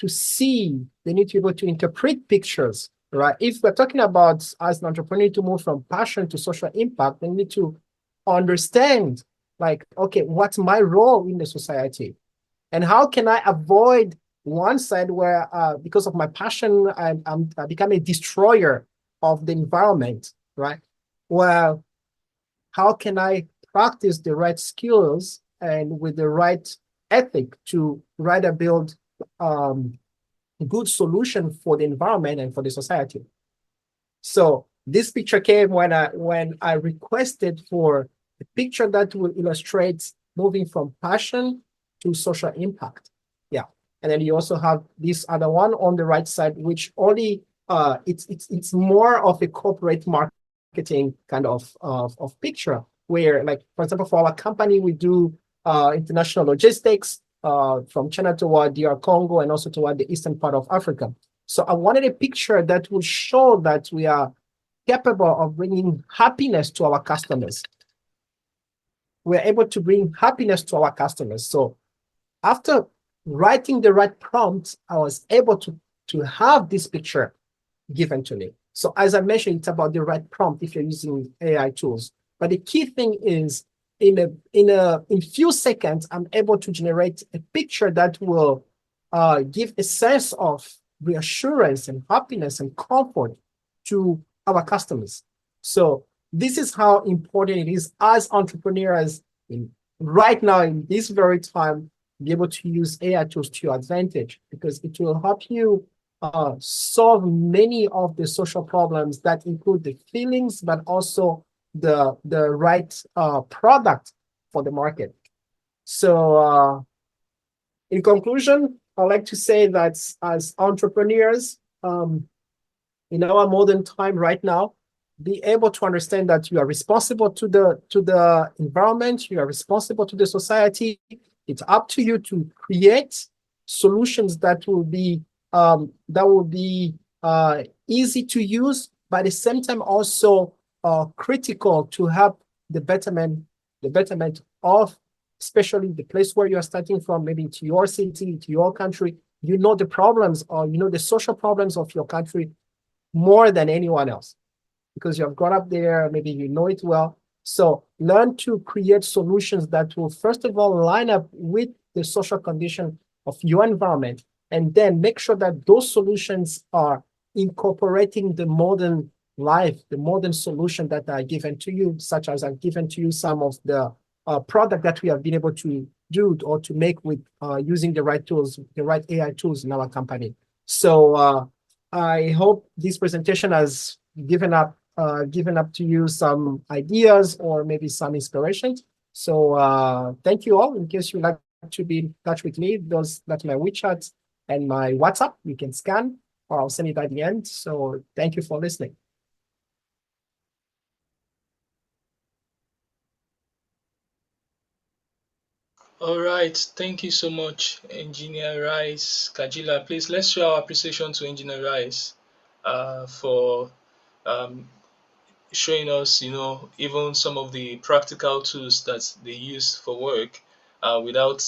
see, they need to be able to interpret pictures, right? If we're talking about, as an entrepreneur, to move from passion to social impact, they need to understand, like, okay, what's my role in the society? And how can I avoid one side where, because of my passion, I become a destroyer of the environment, right? Well, how can I practice the right skills and with the right ethic to rather build a good solution for the environment and for the society? So this picture came when I requested for a picture that will illustrate moving from passion to social impact. Yeah. And then you also have this other one on the right side, which only it's more of a corporate marketing kind of picture, where, like, for example, for our company, we do international logistics from China toward DR Congo and also toward the eastern part of Africa. So I wanted a picture that would show that we are capable of bringing happiness to our customers. We're able to bring happiness to our customers. So after writing the right prompts, I was able to have this picture given to me. So as I mentioned, it's about the right prompt if you're using AI tools. But the key thing is, in few seconds, I'm able to generate a picture that will give a sense of reassurance and happiness and comfort to our customers. So this is how important it is as entrepreneurs right now in this very time, be able to use AI tools to your advantage, because it will help you solve many of the social problems that include the feelings, but also the right product for the market. So in conclusion, I'd like to say that as entrepreneurs, in our modern time right now, be able to understand that you are responsible to the environment, you are responsible to the society. It's up to you to create solutions that will be easy to use, but at the same time also critical to help the betterment of especially the place where you are starting from, maybe to your city, to your country. You know the problems, or you know the social problems of your country more than anyone else, because you have grown up there, maybe you know it well. So learn to create solutions that will first of all line up with the social condition of your environment, and then make sure that those solutions are incorporating the modern life, the modern solution that are given to you, such as I've given to you some of the product that we have been able to do or to make with using the right tools, the right AI tools in our company. So I hope this presentation has given up to you some ideas or maybe some inspirations. So thank you all. In case you'd like to be in touch with me, that's my WeChat and my WhatsApp. You can scan, or I'll send it at the end. So thank you for listening. All right, thank you so much, Engineer Rice. Kajila, please let's show our appreciation to Engineer Rice for showing us, even some of the practical tools that they use for work without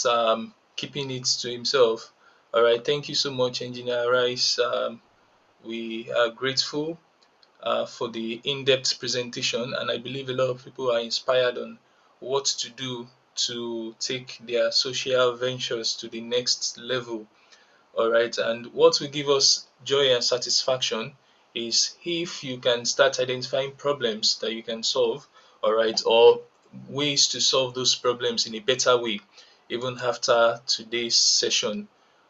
keeping it to himself. All right, thank you so much, Engineer Rice. We are grateful for the in-depth presentation, and I believe a lot of people are inspired on what to do to take their social ventures to the next level. All right, and what will give us joy and satisfaction is if you can start identifying problems that you can solve, all right, or ways to solve those problems in a better way, even after today's session.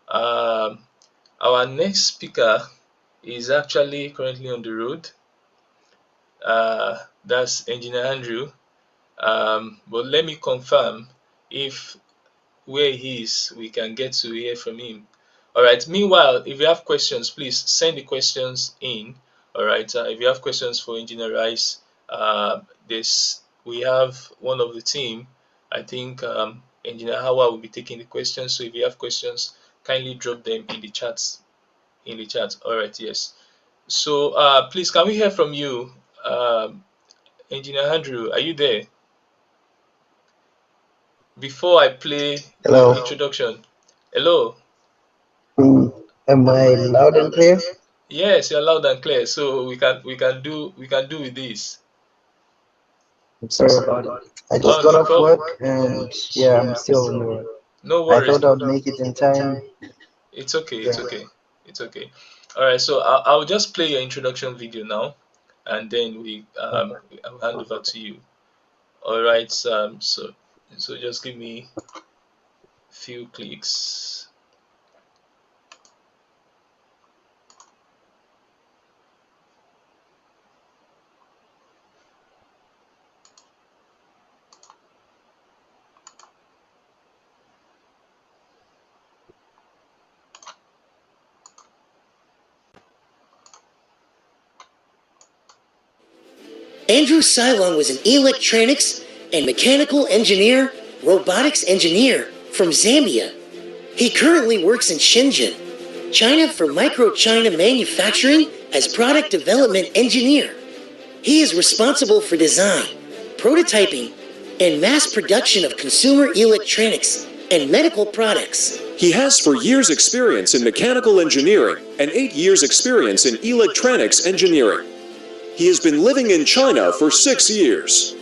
Our next speaker is actually currently on the road. That's Engineer Andrew. But let me confirm if where he is, we can get to hear from him. All right. Meanwhile, if you have questions, please send the questions in. All right. If you have questions for Engineer Rice, we have one of the team. I think Engineer Hawa will be taking the questions. So if you have questions, kindly drop them in the chat. All right. Yes. So please, can we hear from you? Engineer Andrew, are you there? Before I play the introduction. Hello. Am I loud and clear? Yes, you're loud and clear. So we can do with this. I'm sorry about it. I just got off work and yeah, I'm still on the road. No worries. I thought I'd make it in time. It's okay. It's okay. It's okay. All right. So I'll just play your introduction video now, and then I'll hand over to you. All right. So just give me a few clicks. Andrew Silong was an electronics and mechanical engineer, robotics engineer from Zambia. He currently works in Shenzhen, China for Microchina Manufacturing as product development engineer. He is responsible for design, prototyping, and mass production of consumer electronics and medical products. He has for years experience in mechanical engineering and 8 years experience in electronics engineering. He has been living in China for 6 years.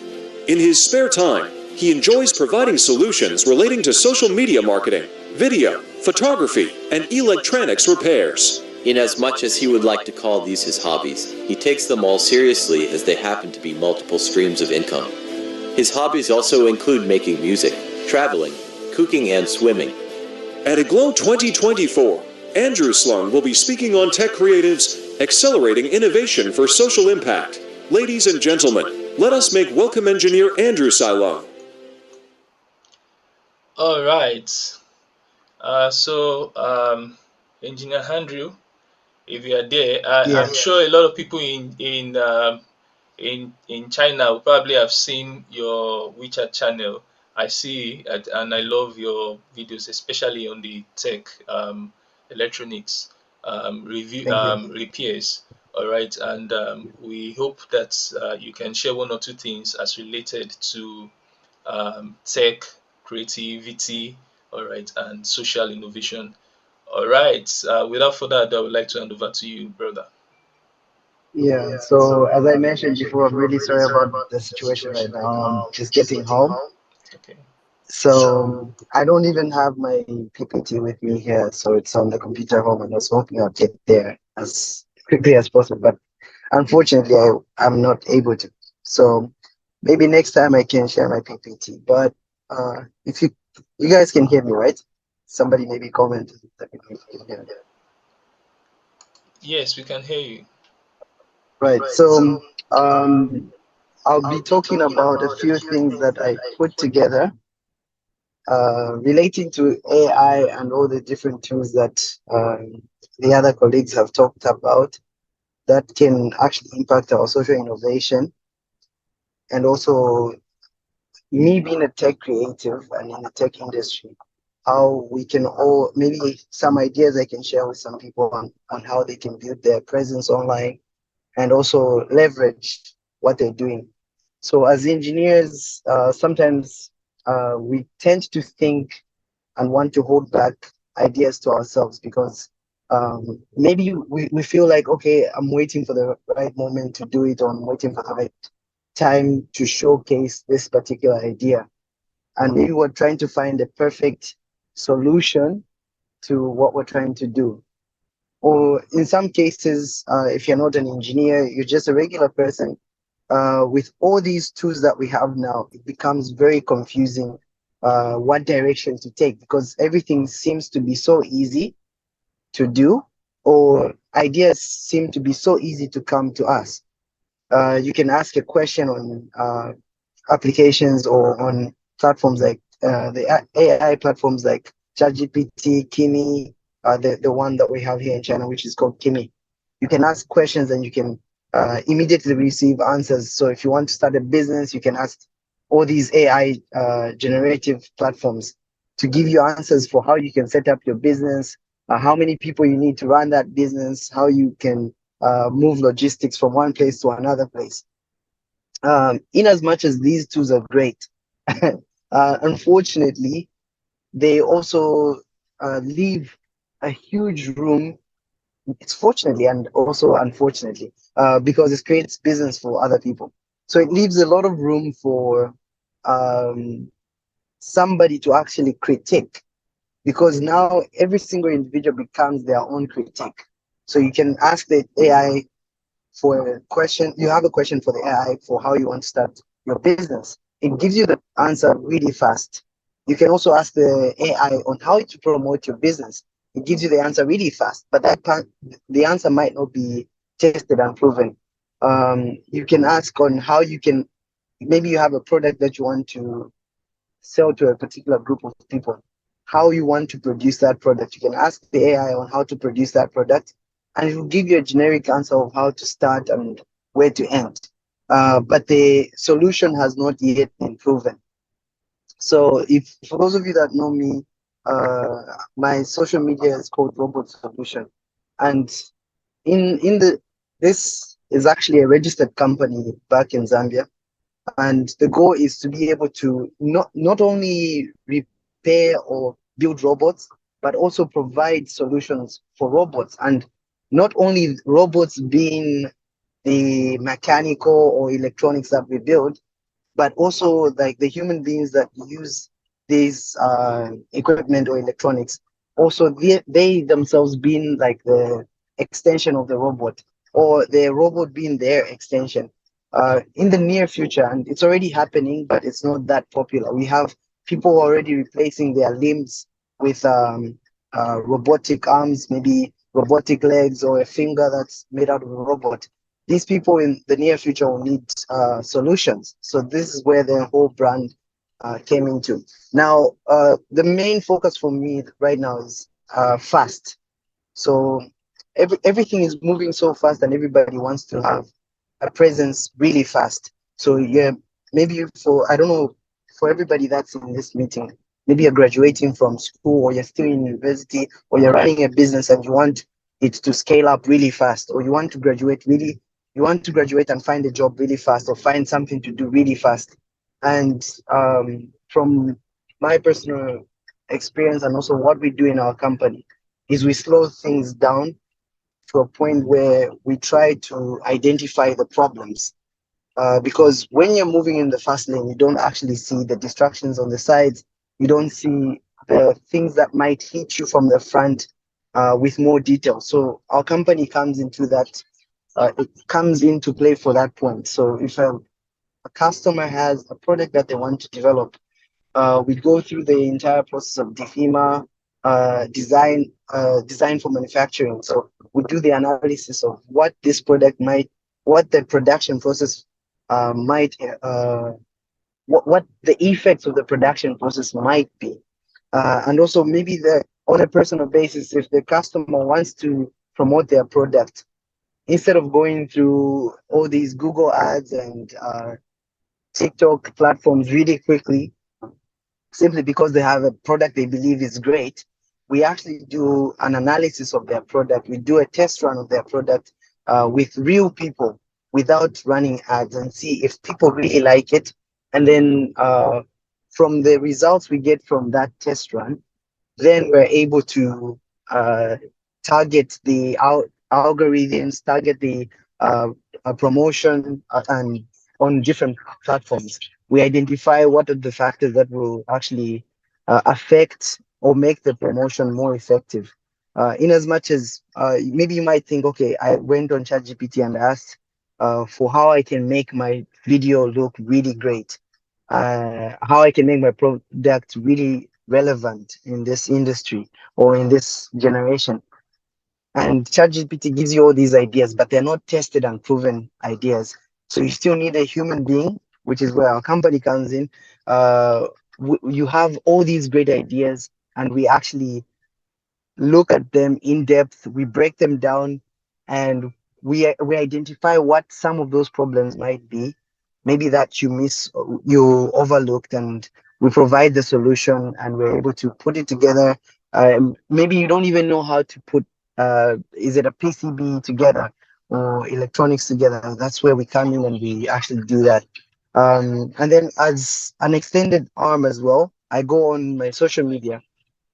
In his spare time, he enjoys providing solutions relating to social media marketing, video, photography, and electronics repairs. Inasmuch as he would like to call these his hobbies, he takes them all seriously as they happen to be multiple streams of income. His hobbies also include making music, traveling, cooking, and swimming. At IGLOW 2024, Andrew Sloan will be speaking on tech creatives accelerating innovation for social impact. Ladies and gentlemen, let us make welcome engineer Andrew Sloan. All right. Engineer Andrew, if you are there, I'm sure a lot of people in China will probably have seen your WeChat channel. I see it, and I love your videos, especially on the tech, electronics, repairs. All right, and we hope that you can share one or two things as related to tech, creativity, all right, and social innovation. All right, without further ado, I would like to hand over to you, brother. Yeah, so as I mentioned before, I'm really sorry about the situation right now. I'm just getting home. Okay. So I don't even have my PPT with me here, so it's on the computer home, and I was hoping I'd get there as quickly as possible, but unfortunately I'm not able to. So maybe next time I can share my PPT. But if you guys can hear me, right? Somebody maybe comment. Yes, we can hear you. Right. So I'll be talking about a few things that I put together relating to AI and all the different tools that the other colleagues have talked about that can actually impact our social innovation. And also me being a tech creative and in the tech industry, how we can all, maybe some ideas I can share with some people on how they can build their presence online and also leverage what they're doing. So as engineers, sometimes we tend to think and want to hold back ideas to ourselves because maybe we feel like, okay, I'm waiting for the right moment to do it, or I'm waiting for the right time to showcase this particular idea. And maybe we're trying to find a perfect solution to what we're trying to do. Or in some cases, if you're not an engineer, you're just a regular person, with all these tools that we have now, it becomes very confusing what direction to take, because everything seems to be so easy to do, or ideas seem to be so easy to come to us. You can ask a question on applications or on platforms like the AI platforms like ChatGPT, Kimi, the one that we have here in China, which is called Kimi. You can ask questions and you can immediately receive answers. So if you want to start a business, you can ask all these AI generative platforms to give you answers for how you can set up your business, how many people you need to run that business, how you can move logistics from one place to another place. In as much as these tools are great, unfortunately, they also leave a huge room. It's fortunately and also unfortunately, because it creates business for other people. So it leaves a lot of room for somebody to actually critique, because now every single individual becomes their own critique. So you can ask the AI for a question. You have a question for the AI for how you want to start your business. It gives you the answer really fast. You can also ask the AI on how to promote your business. It gives you the answer really fast, but the answer might not be tested and proven. You can ask on how you can, maybe you have a product that you want to sell to a particular group of people, how you want to produce that product. You can ask the AI on how to produce that product, and it will give you a generic answer of how to start and where to end. But the solution has not yet been proven. So if for those of you that know me, my social media is called Robot Solution. And this is actually a registered company back in Zambia. And the goal is to be able to not only repair or build robots, but also provide solutions for robots. And not only robots being the mechanical or electronics that we build, but also like the human beings that use these equipment or electronics, also they themselves being like the extension of the robot, or the robot being their extension. In the near future, and it's already happening, but it's not that popular. We have people already replacing their limbs with robotic arms, maybe robotic legs, or a finger that's made out of a robot. These people in the near future will need solutions. So this is where the whole brand came into. Now, the main focus for me right now is fast. So everything is moving so fast, and everybody wants to have a presence really fast. So yeah, maybe for, I don't know, for everybody that's in this meeting, maybe you're graduating from school, or you're still in university, or you're running a business and you want it to scale up really fast, or you want to graduate and find a job really fast, or find something to do really fast. And from my personal experience, and also what we do in our company, is we slow things down to a point where we try to identify the problems. Because when you're moving in the fast lane, you don't actually see the distractions on the sides. You don't see the things that might hit you from the front with more detail. So our company comes into that, it comes into play for that point. So if a customer has a product that they want to develop, we go through the entire process of DFIMA, design for manufacturing. So we do the analysis of what this product might, what the production process might, what the effects of the production process might be. And also maybe on a personal basis, if the customer wants to promote their product, instead of going through all these Google ads and TikTok platforms really quickly, simply because they have a product they believe is great, we actually do an analysis of their product. We do a test run of their product with real people without running ads, and see if people really like it. And then from the results we get from that test run, then we're able to target the algorithms, target the promotion and on different platforms. We identify what are the factors that will actually affect or make the promotion more effective. In as much as maybe you might think, okay, I went on ChatGPT and asked for how I can make my video look really great, how I can make my product really relevant in this industry or in this generation. And ChatGPT gives you all these ideas, but they're not tested and proven ideas. So you still need a human being, which is where our company comes in. You have all these great ideas, and we actually look at them in depth. We break them down, and we identify what some of those problems might be, maybe that you overlooked, and we provide the solution, and we're able to put it together. Maybe you don't even know how to put is it a PCB together or electronics together. That's where we come in and we actually do that. And then as an extended arm as well, I go on my social media.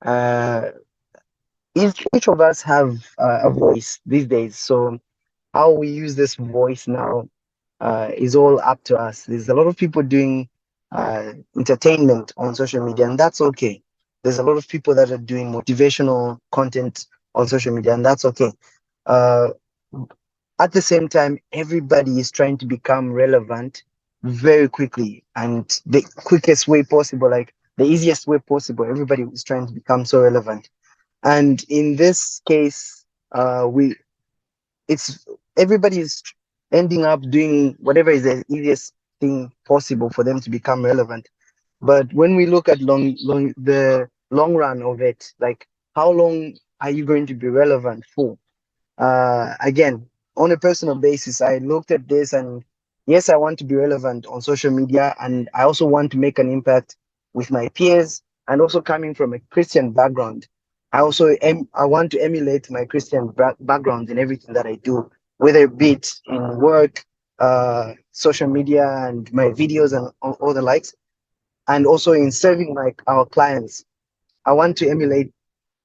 Uh, each of us have a voice these days. So how we use this voice now is all up to us. There's a lot of people doing entertainment on social media, and that's okay. There's a lot of people that are doing motivational content on social media, and that's okay. Uh, at the same time, everybody is trying to become relevant very quickly, and the quickest way possible, like the easiest way possible. Everybody is trying to become so relevant. And in this case, it's everybody is ending up doing whatever is the easiest thing possible for them to become relevant. But when we look at the long run of it, like how long are you going to be relevant for? Again, on a personal basis, I looked at this, and yes, I want to be relevant on social media, and I also want to make an impact with my peers. And also coming from a Christian background, I want to emulate my Christian background in everything that I do, whether it be it in work, social media, and my videos and all the likes, and also in serving our clients. I want to emulate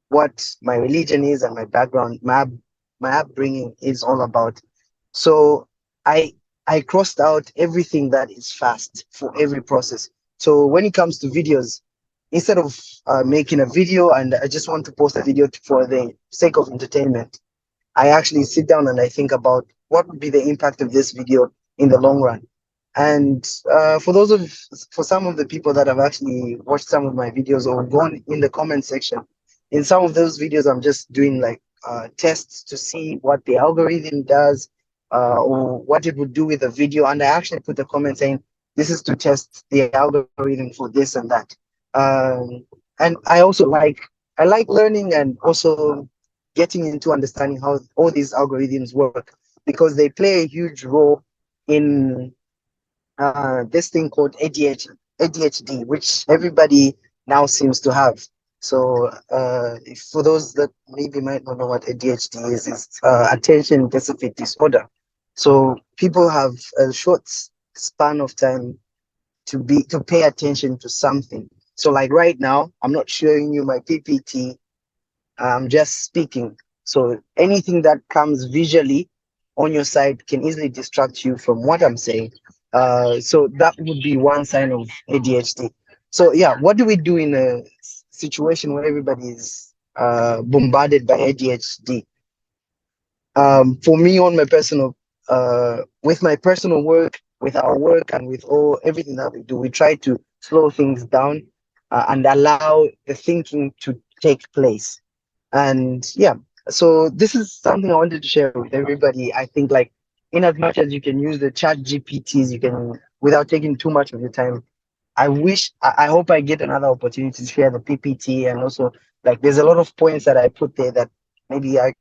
what my religion is and my background, my upbringing is all about. So I I crossed out everything that is fast for every process. So when it comes to videos, instead of making a video and I just want to post a video for the sake of entertainment, I actually sit down and I think about what would be the impact of this video in the long run. And for some of the people that have actually watched some of my videos or gone in the comment section, in some of those videos, I'm just doing like tests to see what the algorithm does or what it would do with a video. And I actually put a comment saying, this is to test the algorithm for this and that. And I like learning and also getting into understanding how all these algorithms work because they play a huge role in this thing called ADHD, which everybody now seems to have. So, for those that maybe might not know what ADHD is, it's attention deficit disorder. So people have a short span of time to pay attention to something. So, like right now, I'm not showing you my PPT. I'm just speaking. So anything that comes visually on your side can easily distract you from what I'm saying. So that would be one sign of ADHD. So yeah, what do we do in a situation where everybody is bombarded by ADHD? For me, on my personal, with my personal work, with our work, and with everything that we do, we try to slow things down and allow the thinking to take place. And yeah, so this is something I wanted to share with everybody. I think like in as much as you can use the chat GPTs, you can without taking too much of your time. I hope I get another opportunity to share the PPT and also like there's a lot of points that I put there that maybe I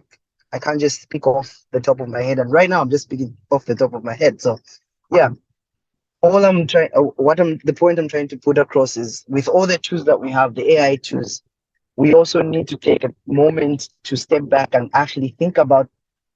can't just speak off the top of my head. And right now I'm just speaking off the top of my head. So yeah, all I'm trying, the point I'm trying to put across is with all the tools that we have, the AI tools, we also need to take a moment to step back and actually think about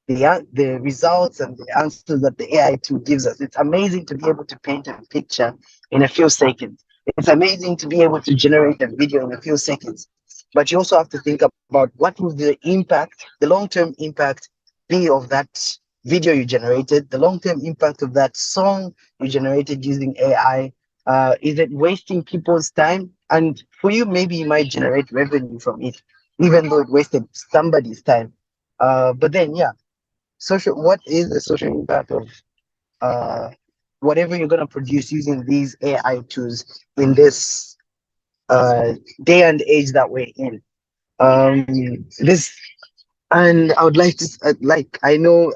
the results and the answers that the AI tool gives us. It's amazing to be able to paint a picture in a few seconds. It's amazing to be able to generate a video in a few seconds. But you also have to think about what will the impact, the long-term impact be of that video you generated, the long-term impact of that song you generated using AI. Is it wasting people's time? And for you, maybe you might generate revenue from it, even though it wasted somebody's time. But then, yeah, what is the social impact of uh, whatever you're going to produce using these AI tools in this day and age that we're in? This and I would like to I know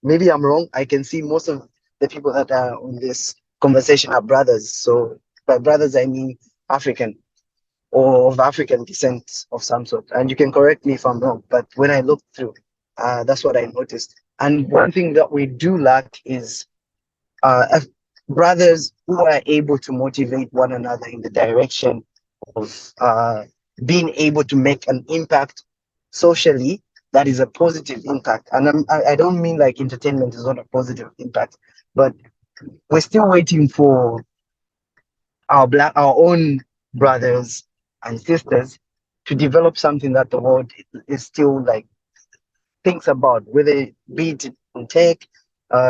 maybe I'm wrong. I can see most of the people that are on this conversation are brothers. So by brothers I mean African or of African descent of some sort. And you can correct me if I'm wrong, but when I looked through, that's what I noticed. And one thing that we do lack is brothers who are able to motivate one another in the direction of being able to make an impact socially that is a positive impact. And I don't mean like entertainment is not a positive impact, but we're still waiting for our own brothers and sisters to develop something that the world is still like thinks about, whether it be it in tech,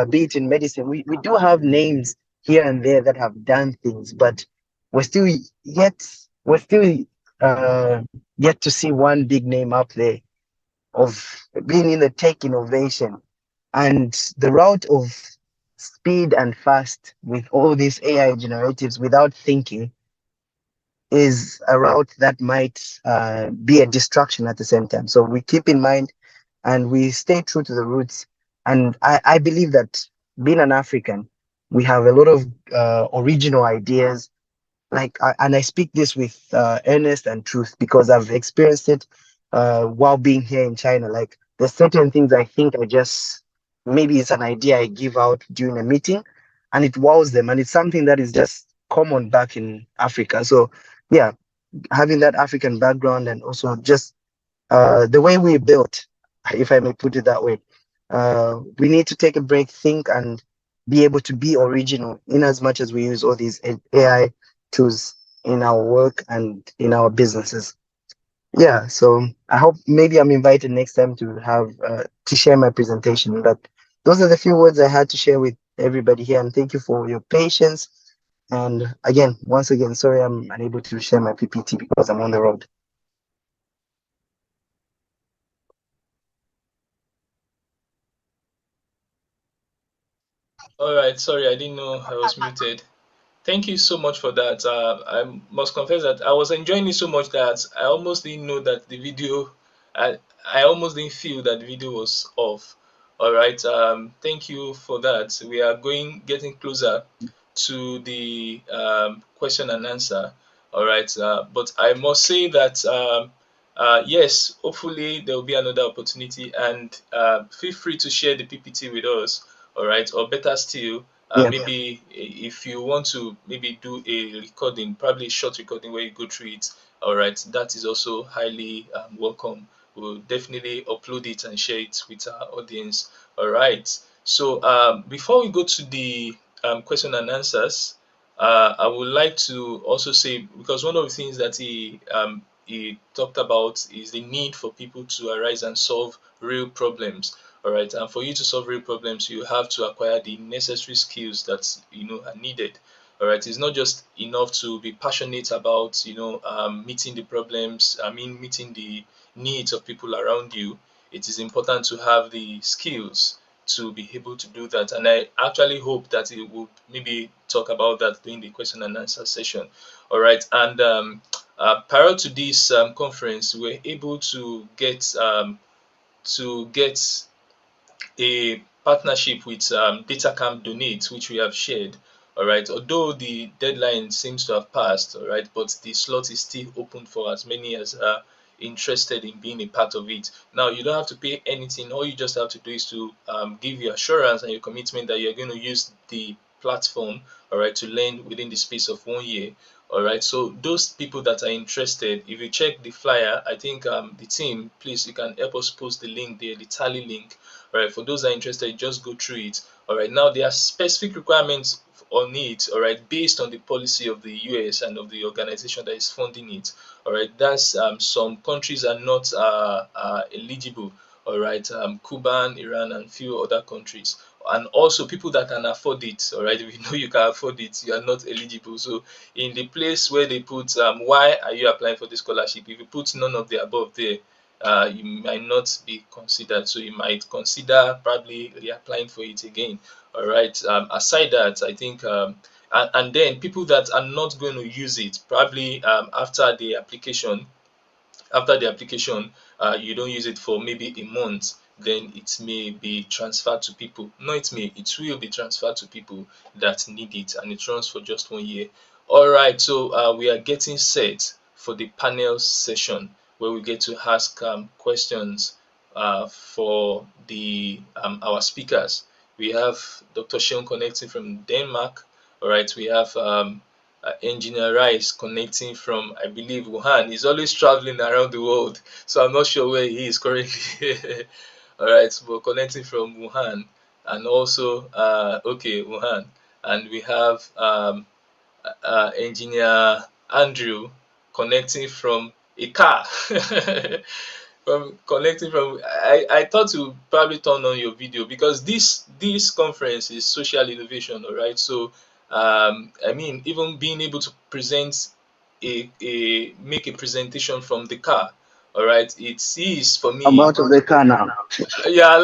be it in medicine. We do have names here and there that have done things, but we're still yet we're still uh, yet to see one big name up there of being in the tech innovation and the route of speed and fast with all these AI generatives without thinking is a route that might be a distraction at the same time. So we keep in mind and we stay true to the roots. And I believe that being an African, we have a lot of original ideas. And I speak this with earnest and truth because I've experienced it while being here in China. Like there's certain things I think maybe it's an idea I give out during a meeting and it wows them. And it's something that is just common back in Africa. So yeah, having that African background and also just the way we built, if I may put it that way, we need to take a break, think, and be able to be original in as much as we use all these AI tools in our work and in our businesses. Yeah, so I hope maybe I'm invited next time to have to share my presentation. But those are the few words I had to share with everybody here, and thank you for your patience. And again, once again, sorry I'm unable to share my PPT because I'm on the road. All right, sorry, I didn't know I was muted. Thank you so much for that. I must confess that I was enjoying it so much that I almost didn't know that the video, I, I almost didn't feel that the video was off. All right, thank you for that. We are getting closer to the question and answer. All right, but I must say that yes, hopefully there will be another opportunity, and feel free to share the PPT with us. All right, or better still, Yeah. maybe if you want to maybe do a recording, probably a short recording where you go through it. All right, that is also highly welcome. We'll definitely upload it and share it with our audience. All right, so before we go to the question and answers, I would like to also say, because one of the things that he talked about is the need for people to arise and solve real problems. All right, and for you to solve real problems, you have to acquire the necessary skills that are needed. All right, it's not just enough to be passionate about meeting the problems. I mean, meeting the needs of people around you. It is important to have the skills to be able to do that. And I actually hope that it will maybe talk about that during the question and answer session. All right, and prior to this conference, we were able to get a partnership with Datacamp Donate, which we have shared. All right, although the deadline seems to have passed, all right, but the slot is still open for as many as are interested in being a part of it. Now, you don't have to pay anything. All you just have to do is to give your assurance and your commitment that you're going to use the platform, all right, to learn within the space of 1 year. All right, so those people that are interested, if you check the flyer, I think the team, please, you can help us post the link there, the tally link. All right, for those that are interested, just go through it. All right, now there are specific requirements on it, all right, based on the policy of the US and of the organization that is funding it. All right, that's some countries are not eligible. All right, Cuba, Iran, and few other countries, and also people that can afford it. All right, if you know you can afford it, you are not eligible. So in the place where they put why are you applying for the scholarship, if you put none of the above there, you might not be considered. So you might consider probably reapplying for it again. All right, aside that, I think and then people that are not going to use it probably after the application, you don't use it for maybe a month, then it may be transferred to people. No, it will be transferred to people that need it, and it runs for just 1 year. All right, so we are getting set for the panel session where we get to ask questions for the our speakers. We have Dr. Sean connecting from Denmark. All right, we have Engineer Rice connecting from, I believe, Wuhan. He's always traveling around the world, so I'm not sure where he is currently. All right, so we're connecting from Wuhan, and also, okay, Wuhan, and we have Engineer Andrew connecting from a car. From connecting from, I thought you probably turn on your video because this conference is social innovation, all right? So I mean, even being able to present make a presentation from the car, all right, it is for I'm me. out of the car now. Yeah,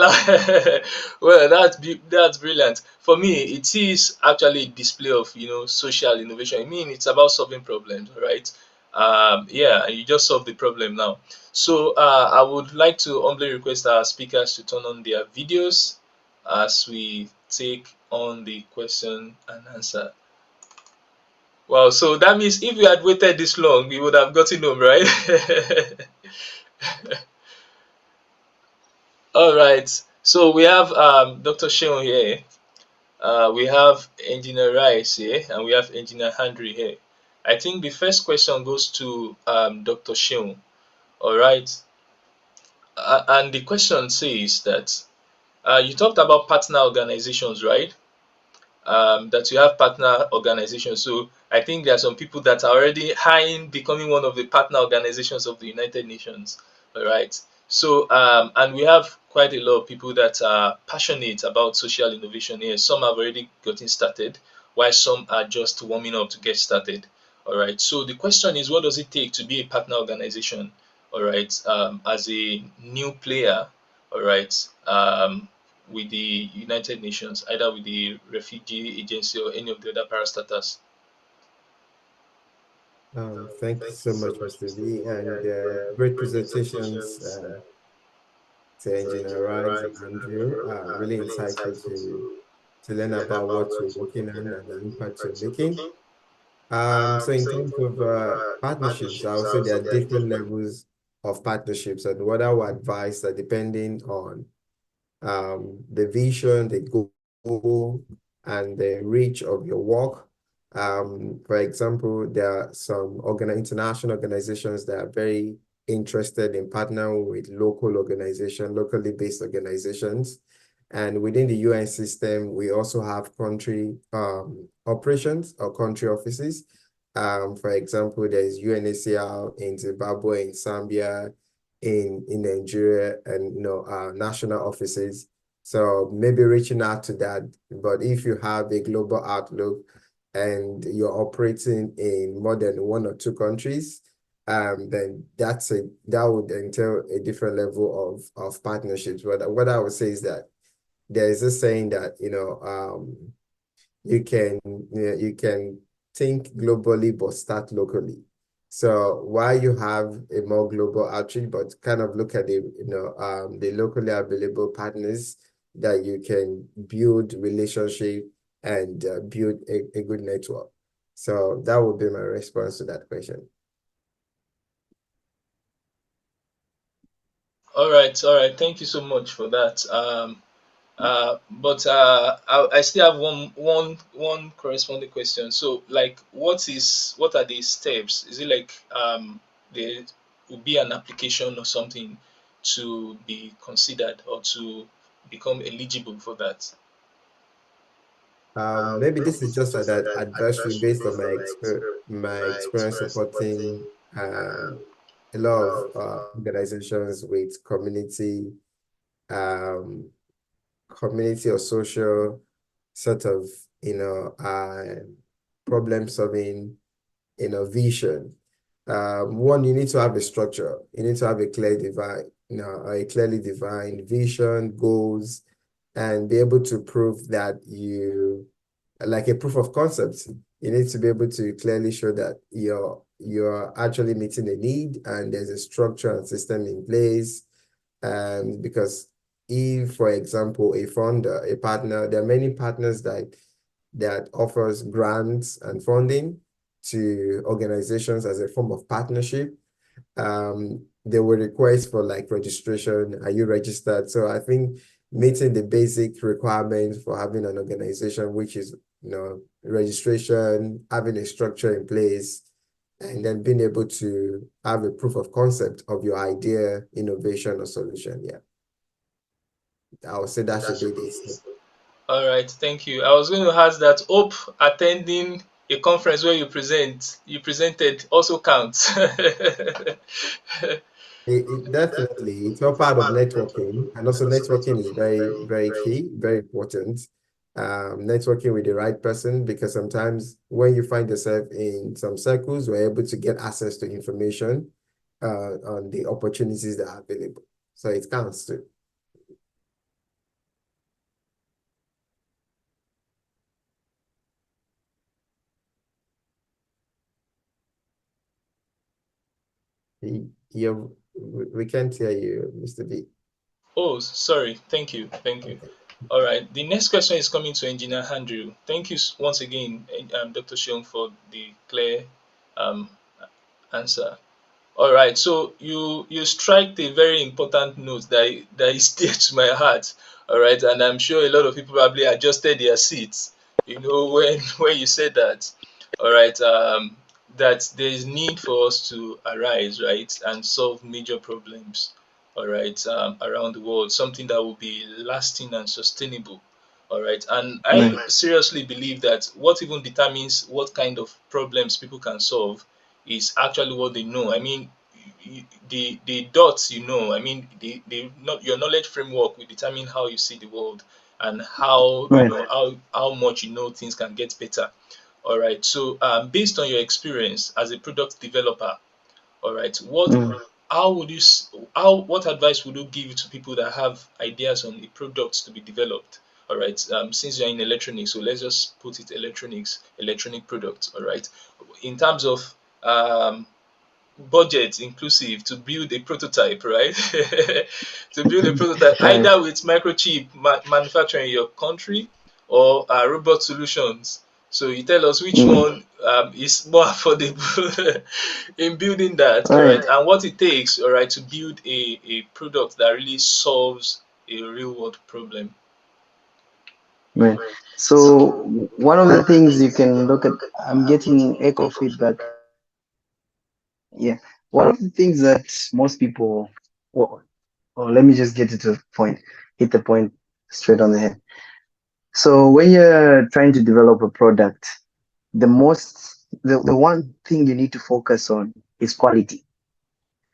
well, that's brilliant. For me, it is actually a display of social innovation. I mean, it's about solving problems, right? Yeah, and you just solve the problem now. So I would like to humbly request our speakers to turn on their videos as we take on the question and answer. Wow, so that means if we had waited this long, we would have gotten home, right? All right. So we have Dr. Sheon here. We have Engineer Rice here, and we have Engineer Henry here. I think the first question goes to Dr. Sheon. All right. And the question says that you talked about partner organizations, right? That you have partner organizations. So I think there are some people that are already eyeing becoming one of the partner organizations of the United Nations. All right. So and we have quite a lot of people that are passionate about social innovation here. Some have already gotten started. while some are just warming up to get started. All right. So the question is, what does it take to be a partner organization? All right. As a new player, all right, with the United Nations, either with the Refugee Agency or any of the other parastatals. Thank you so much, Mr. V, and great presentations to Engineer Rise and Andrew. Really insightful to learn about what you're working on and the impact you're making. So in terms of partnerships, I would say there are different levels of partnerships, and what I would advise that depending on the vision, the goal, and the reach of your work. For example, there are some international organizations that are very interested in partnering with locally based organizations. And within the UN system, we also have country operations or country offices. For example, there's UNHCR in Zimbabwe, in Zambia, in Nigeria, and national offices. So maybe reaching out to that. But if you have a global outlook and you're operating in more than 1 or 2 countries, then that would entail a different level of partnerships. But what I would say is that there is a saying that you can think globally but start locally. So while you have a more global outreach, but kind of look at the locally available partners that you can build relationship and build a good network. So that would be my response to that question. All right. Thank you so much for that. But I still have one corresponding question. So, like, what are the steps? Is it like there will be an application or something to be considered or to become eligible for that? Maybe this is just that advisory based on my experience supporting a lot of organizations with um, community or social sort of problem solving vision. One, you need to have a structure. You need to have a clearly defined vision, goals, and be able to prove that like a proof of concept. You need to be able to clearly show that you're actually meeting a need and there's a structure and system in place. Because if, for example, a funder, a partner, there are many partners that offers grants and funding to organizations as a form of partnership. They will request for like registration. Are you registered? So I think meeting the basic requirements for having an organization, which is registration, having a structure in place, and then being able to have a proof of concept of your idea, innovation, or solution. Yeah, I would say that should be this. All right, thank you. I was going to ask that. Hope attending a conference where you presented also counts. Definitely, it's all part of networking, and also networking is very, very key, very important. Networking with the right person, because sometimes when you find yourself in some circles, we're able to get access to information on the opportunities that are available. So it counts too. We can't hear you, Mr. B. Oh, sorry. Thank you. Okay. All right. The next question is coming to Engineer Andrew. Thank you once again, Dr. Sheung, for the clear answer. All right. So you strike a very important note that is dear to my heart. All right, and I'm sure a lot of people probably adjusted their seats. When you said that. All right. That there is need for us to arise, right, and solve major problems, all right, around the world, something that will be lasting and sustainable, all right. And I seriously believe that what even determines what kind of problems people can solve is actually what they know. I mean, the dots, I mean, your knowledge framework will determine how you see the world. and how Right. how much things can get better. All right. So based on your experience as a product developer, all right, how would you what advice would you give to people that have ideas on the products to be developed? All right. Since you're in electronics, so let's just put it electronic products. All right. In terms of budget inclusive to build a prototype, right? To build a prototype, Right. either with microchip manufacturing in your country or robot solutions. So you tell us which one is more affordable in building that, all right, and what it takes, all right, to build a product that really solves a real world problem. Right. So one of the things you can look at, I'm getting echo feedback. Yeah. One of the things that most people, well, let me just get it to the point, hit the point straight on the head. So when you're trying to develop a product, the one thing you need to focus on is quality.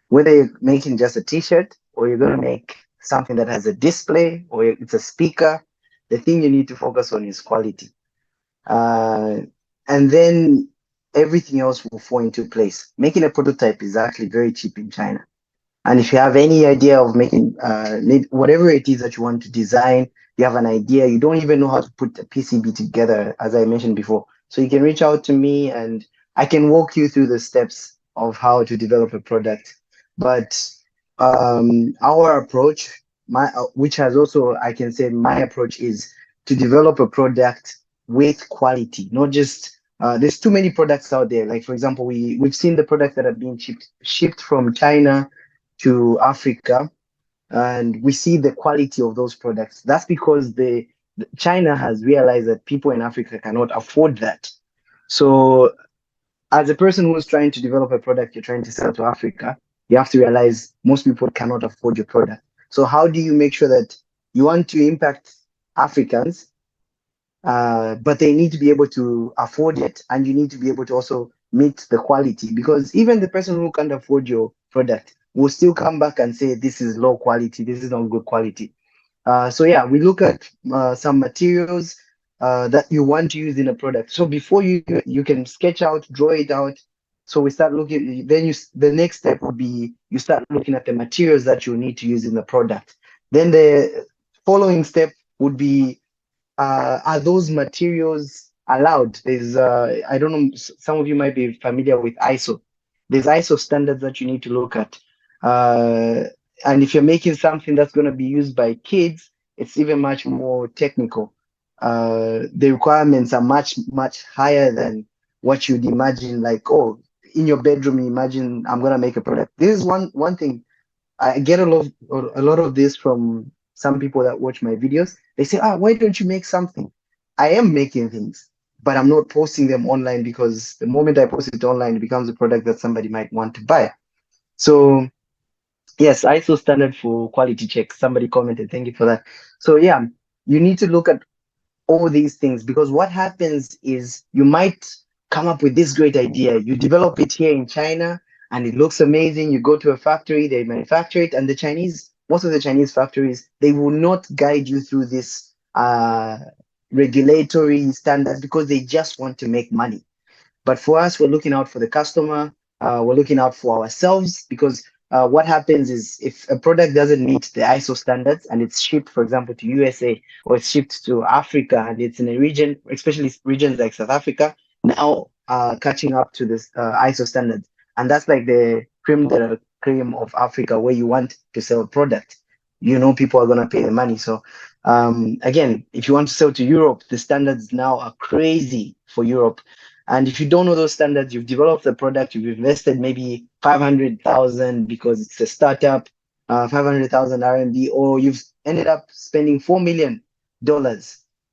Whether you're making just a t-shirt or you're going to make something that has a display or it's a speaker, the thing you need to focus on is quality. Uh, and then everything else will fall into place. Making a prototype is actually very cheap in China. And if you have any idea of making whatever it is that you want to design, you have an idea, you don't even know how to put a PCB together, as I mentioned before. So you can reach out to me and I can walk you through the steps of how to develop a product. But our approach, which has also, I can say, my approach is to develop a product with quality, not just there's too many products out there. Like for example, we've seen the products that are being shipped from China to Africa, and we see the quality of those products. That's because China has realized that people in Africa cannot afford that. So as a person who's trying to develop a product you're trying to sell to Africa, you have to realize most people cannot afford your product. So how do you make sure that you want to impact Africans, but they need to be able to afford it, and you need to be able to also meet the quality, because even the person who can't afford your product will still come back and say this is low quality, this is not good quality. So yeah, we look at some materials that you want to use in a product. So before you can sketch out, draw it out. So we start looking. Then the next step would be you start looking at the materials that you need to use in the product. Then the following step would be, are those materials allowed? There's I don't know, some of you might be familiar with ISO. There's ISO standards that you need to look at. And if you're making something that's going to be used by kids, it's even much more technical. The requirements are much, much higher than what you'd imagine. Like, oh, in your bedroom, you imagine I'm going to make a product. This is one thing. I get a lot of this from some people that watch my videos. They say, why don't you make something? I am making things, but I'm not posting them online, because the moment I post it online, it becomes a product that somebody might want to buy. So yes, ISO standard for quality checks. Somebody commented, thank you for that. So yeah, you need to look at all these things, because what happens is you might come up with this great idea, you develop it here in China and it looks amazing, you go to a factory, they manufacture it, and most of the Chinese factories, they will not guide you through this regulatory standards, because they just want to make money. But for us, we're looking out for the customer. We're looking out for ourselves, because what happens is, if a product doesn't meet the ISO standards and it's shipped, for example, to USA, or it's shipped to Africa and it's in a region, especially regions like South Africa, now catching up to this ISO standards. And that's like the cream de la cream of Africa, where you want to sell a product. People are going to pay the money. So again, if you want to sell to Europe, the standards now are crazy for Europe. And if you don't know those standards, you've developed the product, you've invested maybe 500,000 because it's a startup, 500,000 RMB, or you've ended up spending $4 million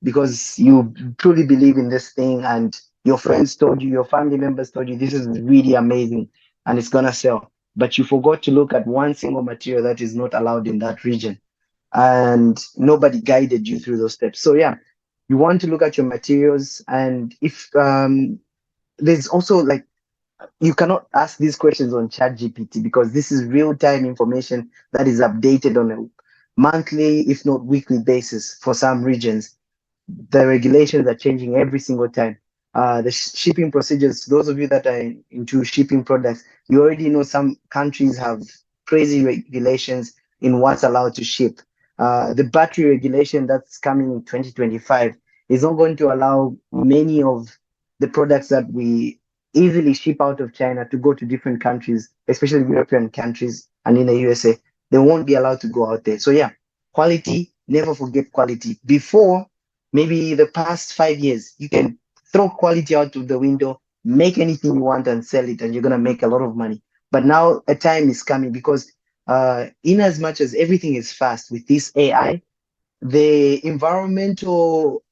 because you truly believe in this thing, and your friends told you, your family members told you, this is really amazing and it's gonna sell. But you forgot to look at one single material that is not allowed in that region, and nobody guided you through those steps. So yeah, you want to look at your materials, and if there's also, like, you cannot ask these questions on ChatGPT, because this is real-time information that is updated on monthly, if not weekly basis for some regions. The regulations are changing every single time. The shipping procedures, those of you that are into shipping products, you already know some countries have crazy regulations in what's allowed to ship. The battery regulation that's coming in 2025 is not going to allow many of the products that we easily ship out of China to go to different countries, especially European countries and in the USA. They won't be allowed to go out there. So yeah, quality, never forget quality. Before, maybe the past 5 years, you can throw quality out of the window, make anything you want and sell it, and you're gonna make a lot of money. But now a time is coming because in as much as everything is fast with this AI, the environmental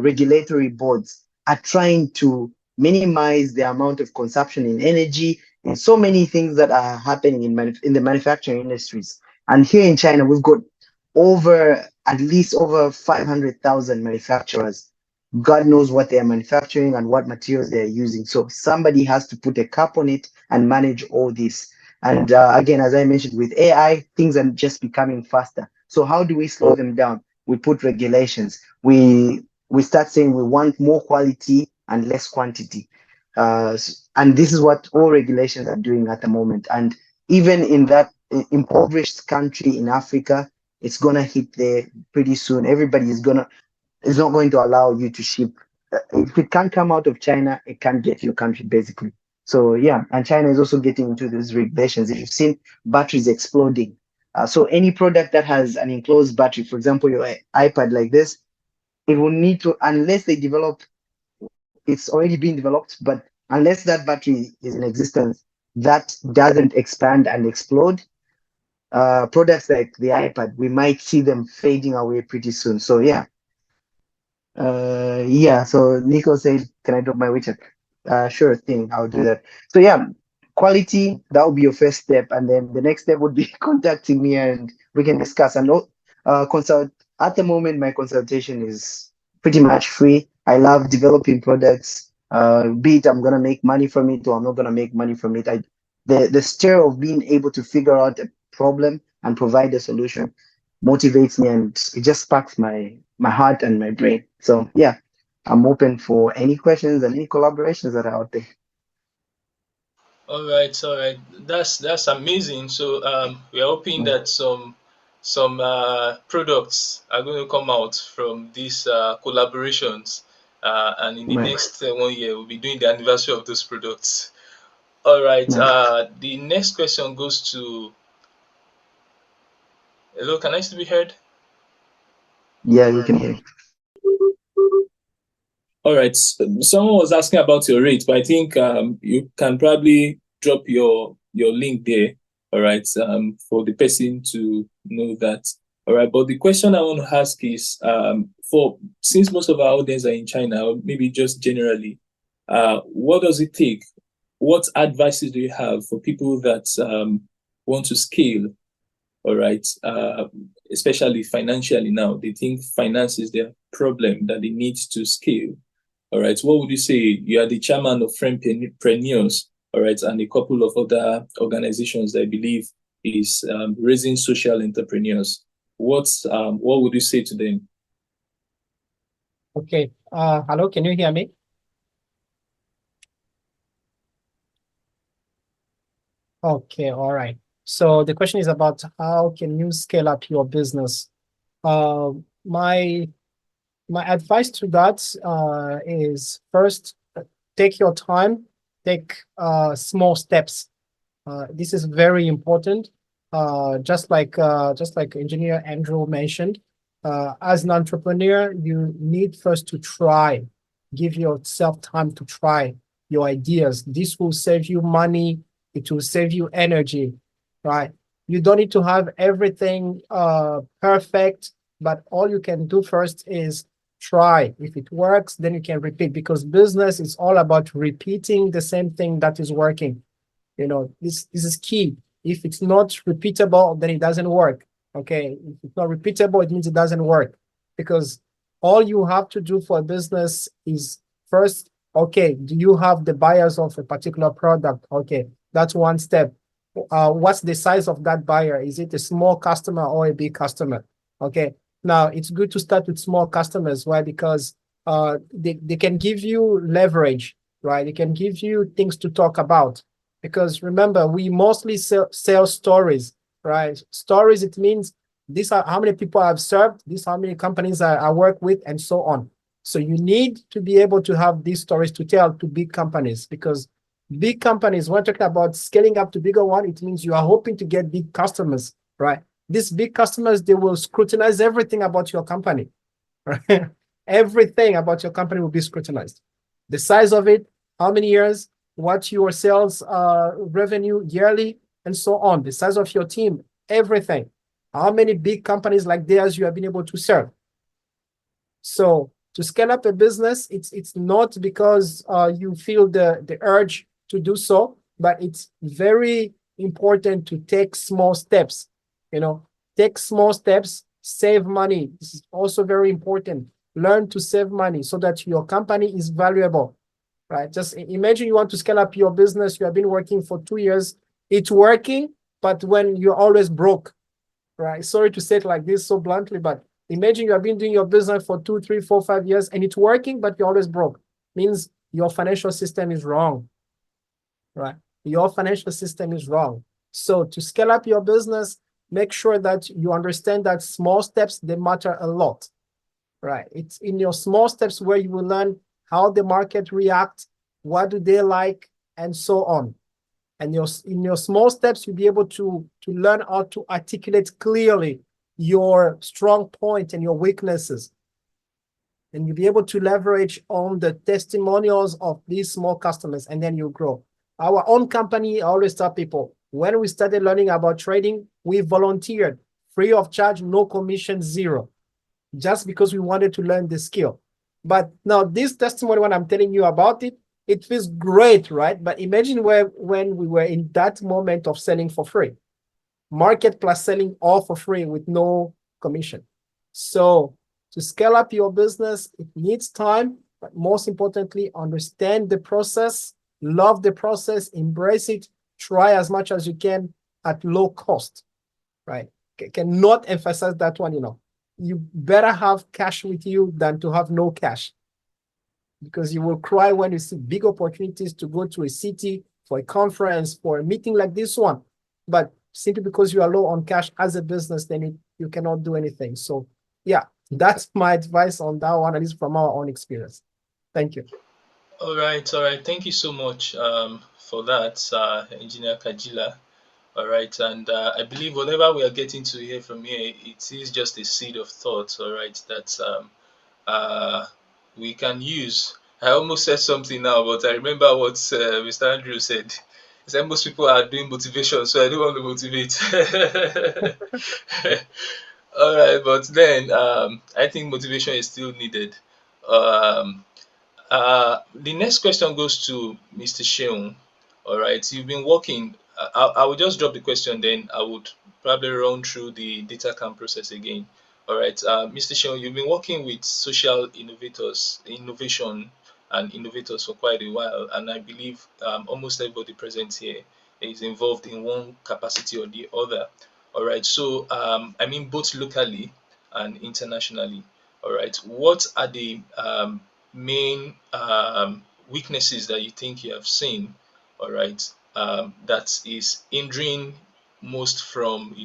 regulatory boards are trying to minimize the amount of consumption in energy and so many things that are happening in the manufacturing industries. And here in China, we've got at least over 500,000 manufacturers. God knows what they are manufacturing and what materials they are using. So somebody has to put a cap on it and manage all this. And again, as I mentioned, with AI, things are just becoming faster. So how do we slow them down? We put regulations. We start saying we want more quality and less quantity. And this is what all regulations are doing at the moment. And even in that impoverished country in Africa, it's gonna hit there pretty soon. Everybody is not going to allow you to ship. If it can't come out of China, it can't get your country basically. So yeah, and China is also getting into these regulations. If you've seen batteries exploding, so any product that has an enclosed battery, for example, your iPad like this, it will need to, unless they develop, it's already been developed, but unless that battery is in existence, that doesn't expand and explode. Products like the iPad, we might see them fading away pretty soon. So yeah, yeah, so Nico said, can I drop my WeChat? Sure thing, I'll do that. So yeah, quality, that would be your first step. And then the next step would be contacting me and we can discuss. And consult at the moment, my consultation is pretty much free. I love developing products. Be it I'm gonna make money from it or I'm not gonna make money from it. The stir of being able to figure out a problem and provide a solution motivates me and it just sparks my heart and my brain. So yeah, I'm open for any questions and any collaborations that are out there. All right, all right. That's amazing. So we are hoping that some products are going to come out from these collaborations, and in the Right. next 1 year, we'll be doing the anniversary of those products. All right. Nice. The next question goes to. Hello, can I still be heard? Yeah, you can hear. All right. Someone was asking about your rate, but I think you can probably drop your link there. All right. For the person to know that. All right. But the question I want to ask is, since most of our audience are in China, or maybe just generally, what does it take? What advices do you have for people that want to scale? All right. Especially financially now, they think finance is their problem that they need to scale. All right. What would you say? You are the chairman of Friendpreneurs, all right, and a couple of other organizations that I believe is raising social entrepreneurs. What would you say to them? Okay. Hello, can you hear me? Okay, all right. So the question is about how can you scale up your business? My advice to that is first, take your time, take small steps. This is very important. Just like Engineer Andrew mentioned, as an entrepreneur, you need first to try. Give yourself time to try your ideas. This will save you money. It will save you energy, right? You don't need to have everything perfect, but all you can do first is try. If it works, then you can repeat, because business is all about repeating the same thing that is working. You know, this is key. If it's not repeatable, then it doesn't work. Okay, if it's not repeatable, it means it doesn't work, because all you have to do for a business is first, okay, do you have the buyers of a particular product? Okay, that's one step. what's the size of that buyer? Is it a small customer or a big customer? Okay. Now it's good to start with small customers. Why? Because they can give you leverage, right? They can give you things to talk about. Because remember, we mostly sell stories, right? Stories, it means these are how many people I've served, these are how many companies I work with, and so on. So you need to be able to have these stories to tell to big companies, because big companies, we're talking about scaling up to bigger one, it means you are hoping to get big customers, right? These big customers, they will scrutinize everything about your company, right? Everything about your company will be scrutinized. The size of it, how many years, what your sales revenue yearly, and so on. The size of your team, everything. How many big companies like theirs you have been able to serve. So to scale up a business, it's not because you feel the urge to do so, but it's very important to take small steps. Take small steps, save money. This is also very important. Learn to save money so that your company is valuable, right? Just imagine you want to scale up your business. You have been working for 2 years. It's working, but when you're always broke, right? Sorry to say it like this so bluntly, but imagine you have been doing your business for 2, 3, 4, 5 years and it's working, but you're always broke. Means your financial system is wrong, right? Your financial system is wrong. So to scale up your business, make sure that you understand that small steps, they matter a lot, right? It's in your small steps where you will learn how the market reacts, what do they like, and so on. And in your small steps, you'll be able to learn how to articulate clearly your strong point and your weaknesses. And you'll be able to leverage on the testimonials of these small customers, and then you grow. Our own company, I always tell people, when we started learning about trading, we volunteered, free of charge, no commission, zero, just because we wanted to learn the skill. But now this testimony, when I'm telling you about it, it feels great, right? But imagine when we were in that moment of selling for free. Market plus selling all for free with no commission. So to scale up your business, it needs time, but most importantly, understand the process, love the process, embrace it, try as much as you can at low cost, right? Cannot emphasize that one, You better have cash with you than to have no cash, because you will cry when you see big opportunities to go to a city for a conference, for a meeting like this one. But simply because you are low on cash as a business, then you cannot do anything. So yeah, that's my advice on that one, at least from our own experience. Thank you. All right. Thank you so much for that, Engineer Kajila. All right, and I believe whatever we are getting to hear from here, it is just a seed of thought, all right, that we can use. I almost said something now, but I remember what Mr. Andrew said. He said most people are doing motivation, so I don't want to motivate. All right, but then I think motivation is still needed. Um, the next question goes to Mr. Sheung. All right, you've been working. I will just drop the question, then I would probably run through the data camp process again. All right, Mr. Sheung, you've been working with social innovation and innovators for quite a while, and I believe almost everybody present here is involved in one capacity or the other. All right, so I mean both locally and internationally. All right, what are the main weaknesses that you think you have seen, all right, that is hindering most from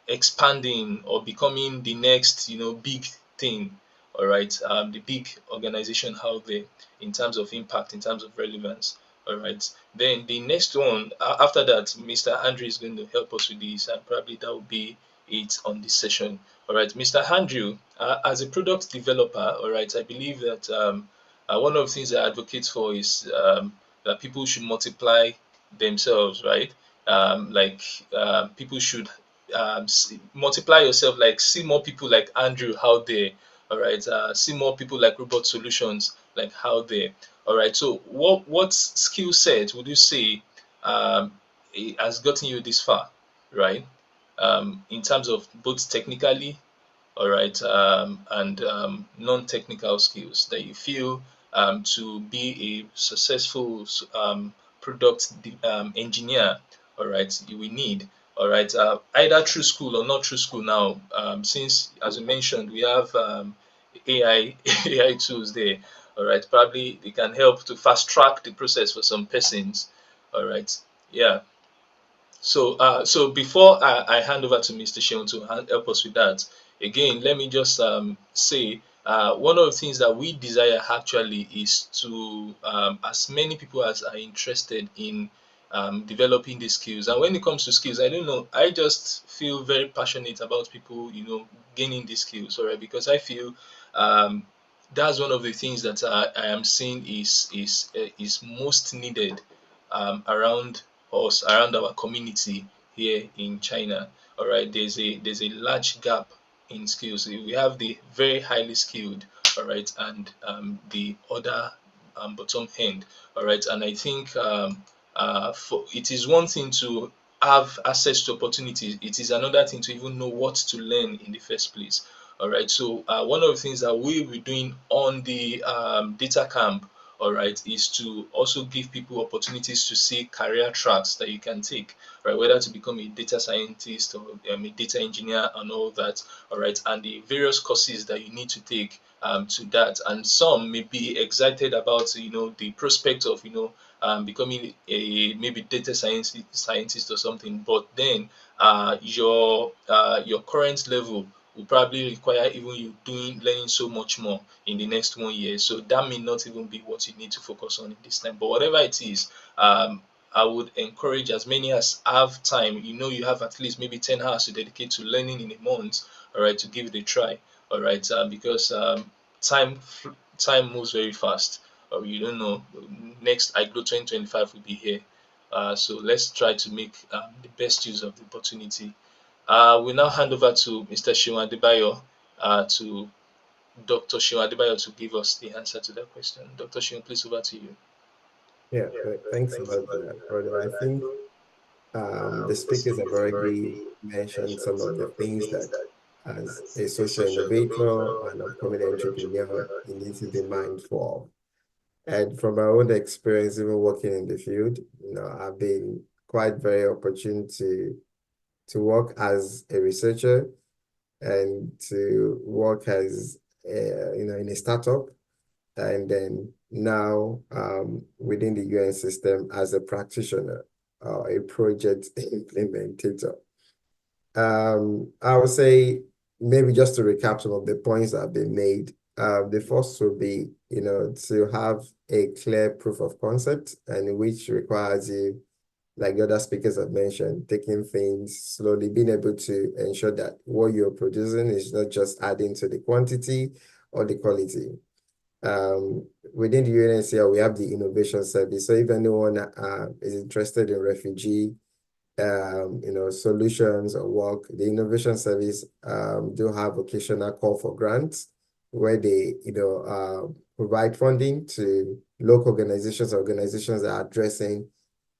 expanding or becoming the next big thing, all right, the big organization out there in terms of impact, in terms of relevance. All right, then the next one after that, Mr. Andrew is going to help us with this, and probably that will be it on this session. All right, Mr. Andrew, as a product developer, all right, I believe that one of the things I advocate for is that people should multiply themselves, right? Like people should multiply yourself, like see more people like Andrew out there, all right, see more people like Robot Solutions like out there, all right. So what skill set would you say has gotten you this far, right, in terms of both technically, all right, and non-technical skills that you feel to be a successful product engineer, all right, we need, all right, either through school or not through school now, since, as you mentioned, we have AI AI tools there, all right, probably they can help to fast track the process for some persons, all right, yeah. So before I hand over to Mr. Sheon to help us with that, again, let me just say one of the things that we desire actually is to as many people as are interested in developing these skills. And when it comes to skills, I don't know, I just feel very passionate about people, gaining these skills, all right, because I feel that's one of the things that I am seeing is most needed around us, around our community here in China. All right, there's a large gap in skills. We have the very highly skilled, all right, and the other bottom end, all right. And I think for it is one thing to have access to opportunities. It is another thing to even know what to learn in the first place. All right. So one of the things that we'll be doing on the data camp, all right, is to also give people opportunities to see career tracks that you can take, right, whether to become a data scientist or a data engineer and all that, all right, and the various courses that you need to take to that. And some may be excited about the prospect of becoming a maybe data scientist or something, but then your current level will probably require even you learning so much more in the next 1 year. So that may not even be what you need to focus on in this time. But whatever it is, I would encourage as many as have time. You have at least maybe 10 hours to dedicate to learning in a month, all right, to give it a try, all right, because time moves very fast. You don't know, next IGLOW 2025 will be here. So let's try to make the best use of the opportunity. We now hand over to Mr. Shion Adebayo, to Dr. Shion Adebayo to give us the answer to that question. Dr. Shion, please, over to you. Yeah, thanks a lot, brother. I think the speakers have already mentioned some of the things that, as a social innovator and upcoming entrepreneur, you need to be mindful of. And from my own experience, even working in the field, I've been quite very opportune to work as a researcher and to work as in a startup, and then now within the UN system as a practitioner or a project implementator. I would say, maybe just to recap some of the points that have been made. The first will be, to have a clear proof of concept, and which requires you, like the other speakers have mentioned, taking things slowly, being able to ensure that what you're producing is not just adding to the quantity or the quality. Within the UNHCR, we have the innovation service. So if anyone is interested in refugee solutions or work, the innovation service do have occasional call for grants where they provide funding to local organizations that are addressing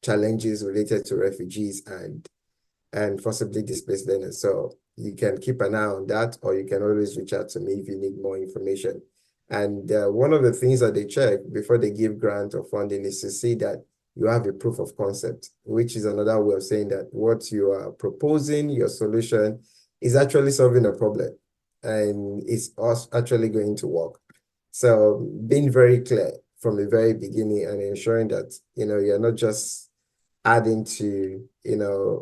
challenges related to refugees and forcibly displaced learners. So you can keep an eye on that, or you can always reach out to me if you need more information. And one of the things that they check before they give grant or funding is to see that you have a proof of concept, which is another way of saying that what you are proposing, your solution, is actually solving a problem and it's actually going to work. So being very clear from the very beginning and ensuring that, you're not just adding to,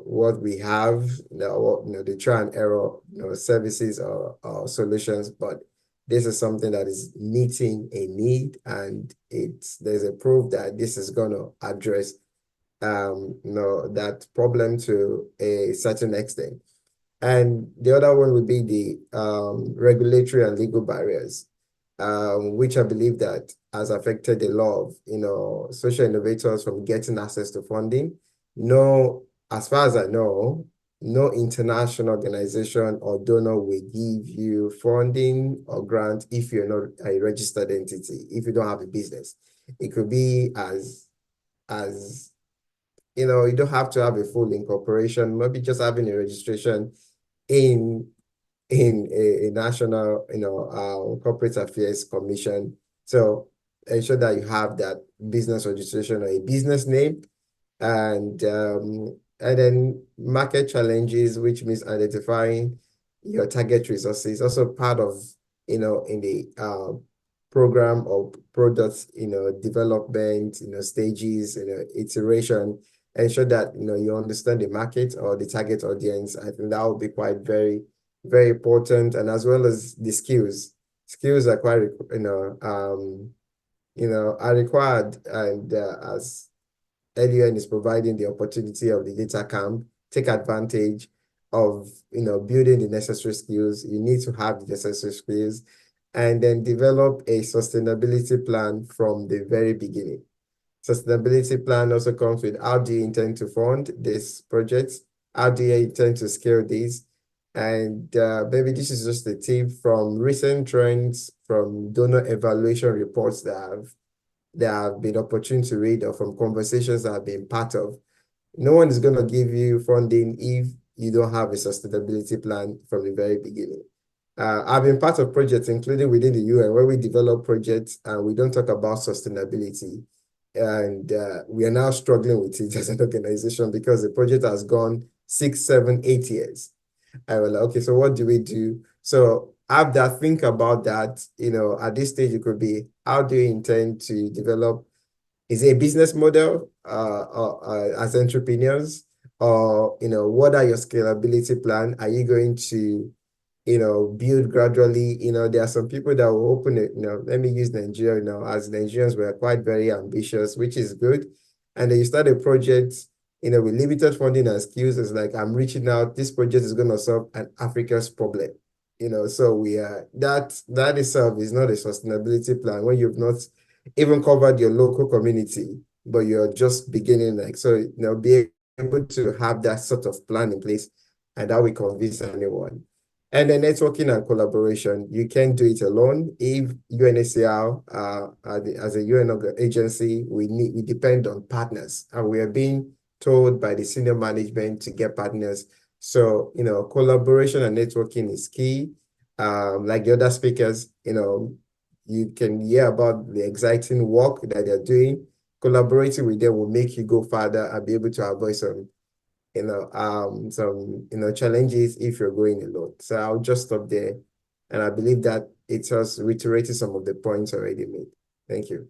what we have, the try and error, services or solutions, but this is something that is meeting a need, and there's a proof that this is going to address that problem to a certain extent. And the other one would be the regulatory and legal barriers, which I believe that has affected a lot of social innovators from getting access to funding. No, as far as I know, no international organization or donor will give you funding or grant if you're not a registered entity, if you don't have a business. It could be as you don't have to have a full incorporation, maybe just having a registration in a national, corporate affairs commission. So ensure that you have that business registration or a business name And then market challenges, which means identifying your target resources, also part of, in the program or products, development, stages, iteration, ensure that, you understand the market or the target audience. I think that would be quite very, very important. And as well as the skills. Skills are quite, are required. And as LUN is providing the opportunity of the data camp, take advantage of, building the necessary skills. You need to have the necessary skills, and then develop a sustainability plan from the very beginning. Sustainability plan also comes with, how do you intend to fund this project? How do you intend to scale this? And maybe this is just a tip from recent trends, from donor evaluation reports that have been opportune to read, or from conversations that I've been part of. No one is going to give you funding if you don't have a sustainability plan from the very beginning. I've been part of projects, including within the UN, where we develop projects and we don't talk about sustainability. And we are now struggling with it as an organization because the project has gone 6, 7, 8 years. I was like, okay, so what do we do? So have that, think about that. At this stage, it could be, how do you intend to develop? Is it a business model as entrepreneurs? Or, what are your scalability plan? Are you going to, build gradually? There are some people that will open it, let me use Nigeria, as Nigerians, we're quite very ambitious, which is good. And then you start a project, with limited funding and skills. It's like, I'm reaching out, this project is going to solve an Africa's problem. So we are, that itself is not a sustainability plan when you've not even covered your local community, but you're just beginning. So, be able to have that sort of plan in place, and that will convince anyone. And then networking and collaboration. You can't do it alone. If UNHCR, as a UN agency, we depend on partners, and we are being told by the senior management to get partners. So, collaboration and networking is key. Like the other speakers, you can hear about the exciting work that they're doing. Collaborating with them will make you go further and be able to avoid some challenges if you're going alone. So I'll just stop there. And I believe that it has reiterated some of the points already made. Thank you.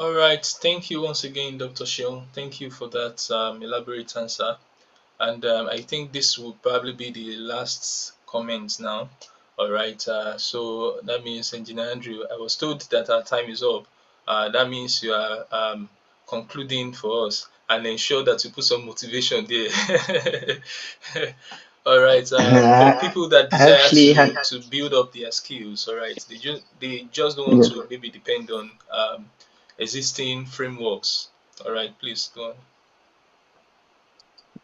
All right. Thank you once again, Dr. Sheon. Thank you for that elaborate answer. And I think this will probably be the last comment now. All right. So that means, Engineer Andrew, I was told that our time is up. That means you are concluding for us, and ensure that you put some motivation there. All right. For people that desire to build up their skills, all right, they just don't want to maybe depend on existing frameworks. All right, please go on.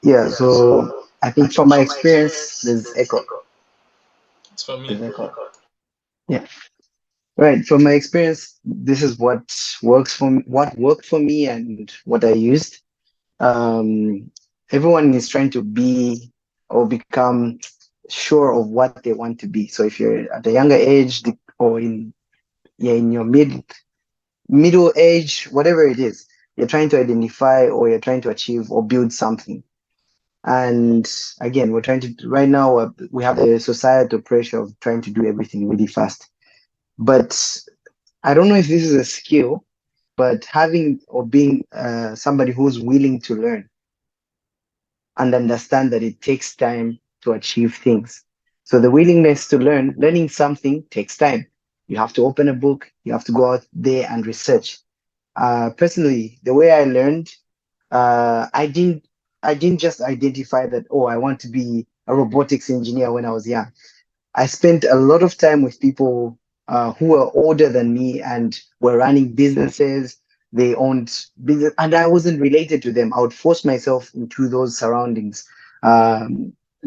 Yeah, so I think from my experience, there's echo. It's for me. There's echo. Yeah. Right. From my experience, this is what worked for me and what I used. Everyone is trying to be or become sure of what they want to be. So if you're at a younger age or in your middle age, whatever it is, you're trying to identify or you're trying to achieve or build something. And again, we're trying to, right now, we have the societal pressure of trying to do everything really fast. But I don't know if this is a skill, but having or being somebody who's willing to learn and understand that it takes time to achieve things. So the willingness to learning something takes time. You have to open a book, you have to go out there and research. Personally, the way I learned, I didn't just identify that, oh, I want to be a robotics engineer when I was young. I spent a lot of time with people who were older than me and were running businesses. They owned business, and I wasn't related to them. I would force myself into those surroundings.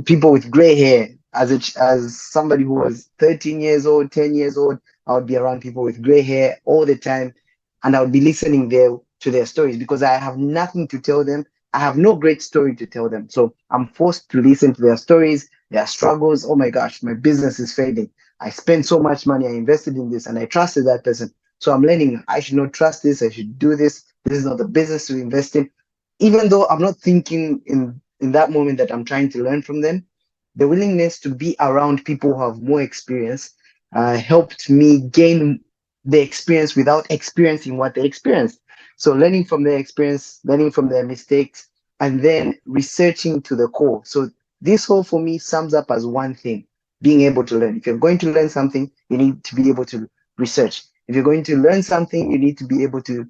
People with gray hair. As somebody who was 13 years old, 10 years old, I would be around people with gray hair all the time, and I would be listening to their stories because I have nothing to tell them. I have no great story to tell them. So I'm forced to listen to their stories, their struggles. Oh my gosh, my business is failing. I spent so much money, I invested in this, and I trusted that person. So I'm learning I should not trust this, I should do this. This is not the business to invest in. even though I'm not thinking in that moment that I'm trying to learn from them, the willingness to be around people who have more experience helped me gain the experience without experiencing what they experienced. So learning from their experience, learning from their mistakes, and then researching to the core. So this whole for me sums up as one thing: being able to learn. If you're going to learn something, you need to be able to research. If you're going to learn something, you need to be able to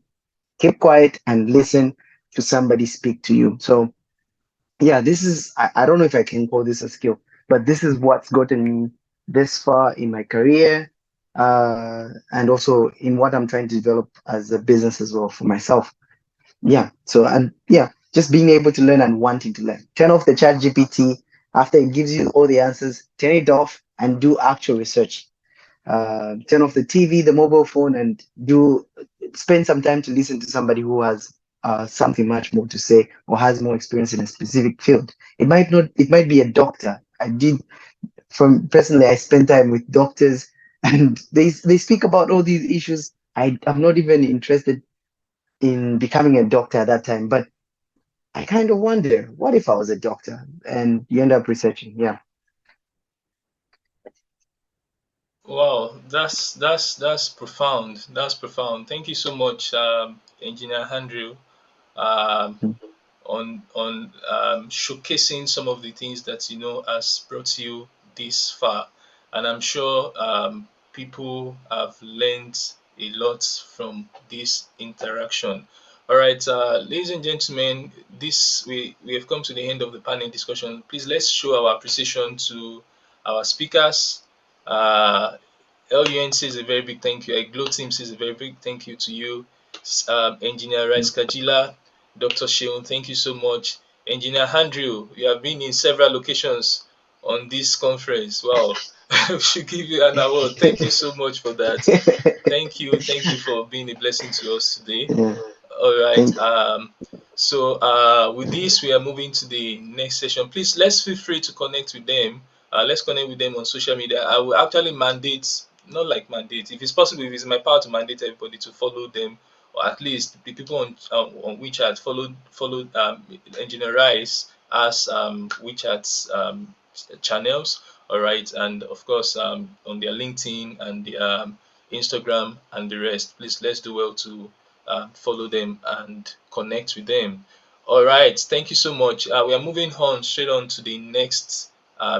keep quiet and listen to somebody speak to you. So yeah, this is, I don't know if I can call this a skill, but this is what's gotten me this far in my career, and also in what I'm trying to develop as a business as well for myself. Yeah. So, and yeah, just being able to learn and wanting to learn. Turn off the chat GPT after it gives you all the answers, turn it off and do actual research. Turn off the TV, the mobile phone, and spend some time to listen to somebody who has something much more to say or has more experience in a specific field. It might not. It might be a doctor. From personally, I spend time with doctors, and they speak about all these issues. I'm not even interested in becoming a doctor at that time, but I kind of wonder, what if I was a doctor? And you end up researching. Yeah. Wow, that's profound. That's profound. Thank you so much, Engineer Andrew, um, on showcasing some of the things that has brought you this far, and I'm sure people have learned a lot from this interaction. All right, ladies and gentlemen, this we have come to the end of the panel discussion. Please let's show our appreciation to our speakers. Uh, LUN says a very big thank you. IGLOW team says a very big thank you to you. Engineer Rice Kajila, Dr. Sheon, thank you so much. Engineer Andrew, you have been in several locations on this conference. Wow, we should give you an award. Thank you so much for that. Thank you for being a blessing to us today. Yeah. All right. Thank So with this, we are moving to the next session. Please, let's feel free to connect with them. Let's connect with them on social media. I will actually mandate, not like mandate, if it's possible, if it's in my power to mandate everybody to follow them, or at least the people on WeChat followed Engineer Rice as WeChat's channels. All right, and of course on their LinkedIn and the Instagram and the rest. Please, let's do well to follow them and connect with them. All right, thank you so much. We are moving on straight on to the next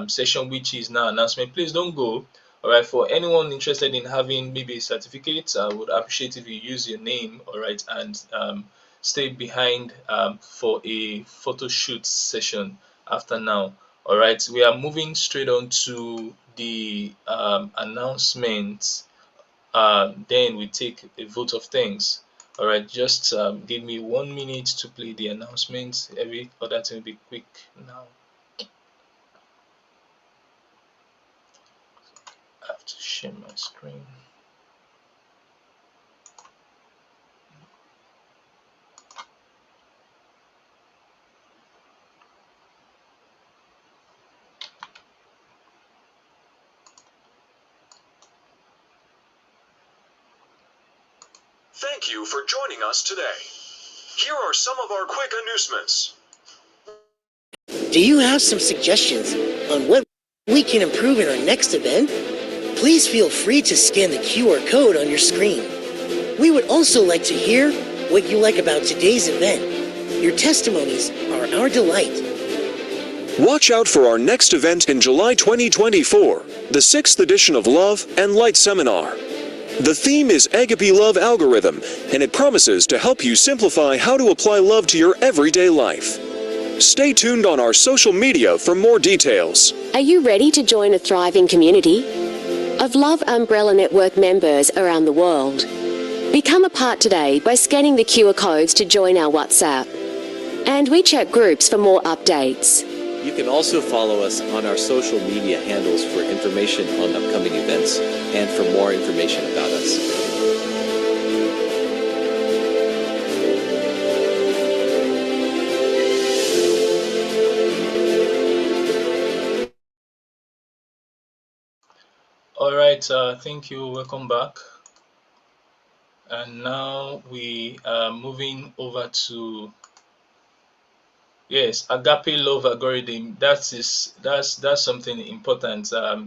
session, which is now announcement. Please don't go. All right, for anyone interested in having maybe a certificate, I would appreciate if you use your name. All right, and stay behind for a photo shoot session after now. All right, we are moving straight on to the announcements. Then we take a vote of thanks. All right, just give me 1 minute to play the announcements. Every other thing will be quick now. I have to share my screen. Thank you for joining us today. Here are some of our quick announcements. Do you have some suggestions on what we can improve in our next event? Please feel free to scan the QR code on your screen. We would also like to hear what you like about today's event. Your testimonies are our delight. Watch out for our next event in July 2024, the 6th edition of Love and Light Seminar. The theme is Agape Love Algorithm, and it promises to help you simplify how to apply love to your everyday life. Stay tuned on our social media for more details. Are you ready to join a thriving community of Love Umbrella Network members around the world? Become a part today by scanning the QR codes to join our WhatsApp and WeChat groups for more updates. You can also follow us on our social media handles for information on upcoming events and for more information about us. All right, thank you. Welcome back. And now we are moving over to Yes, agape love algorithm. That's something important. Well,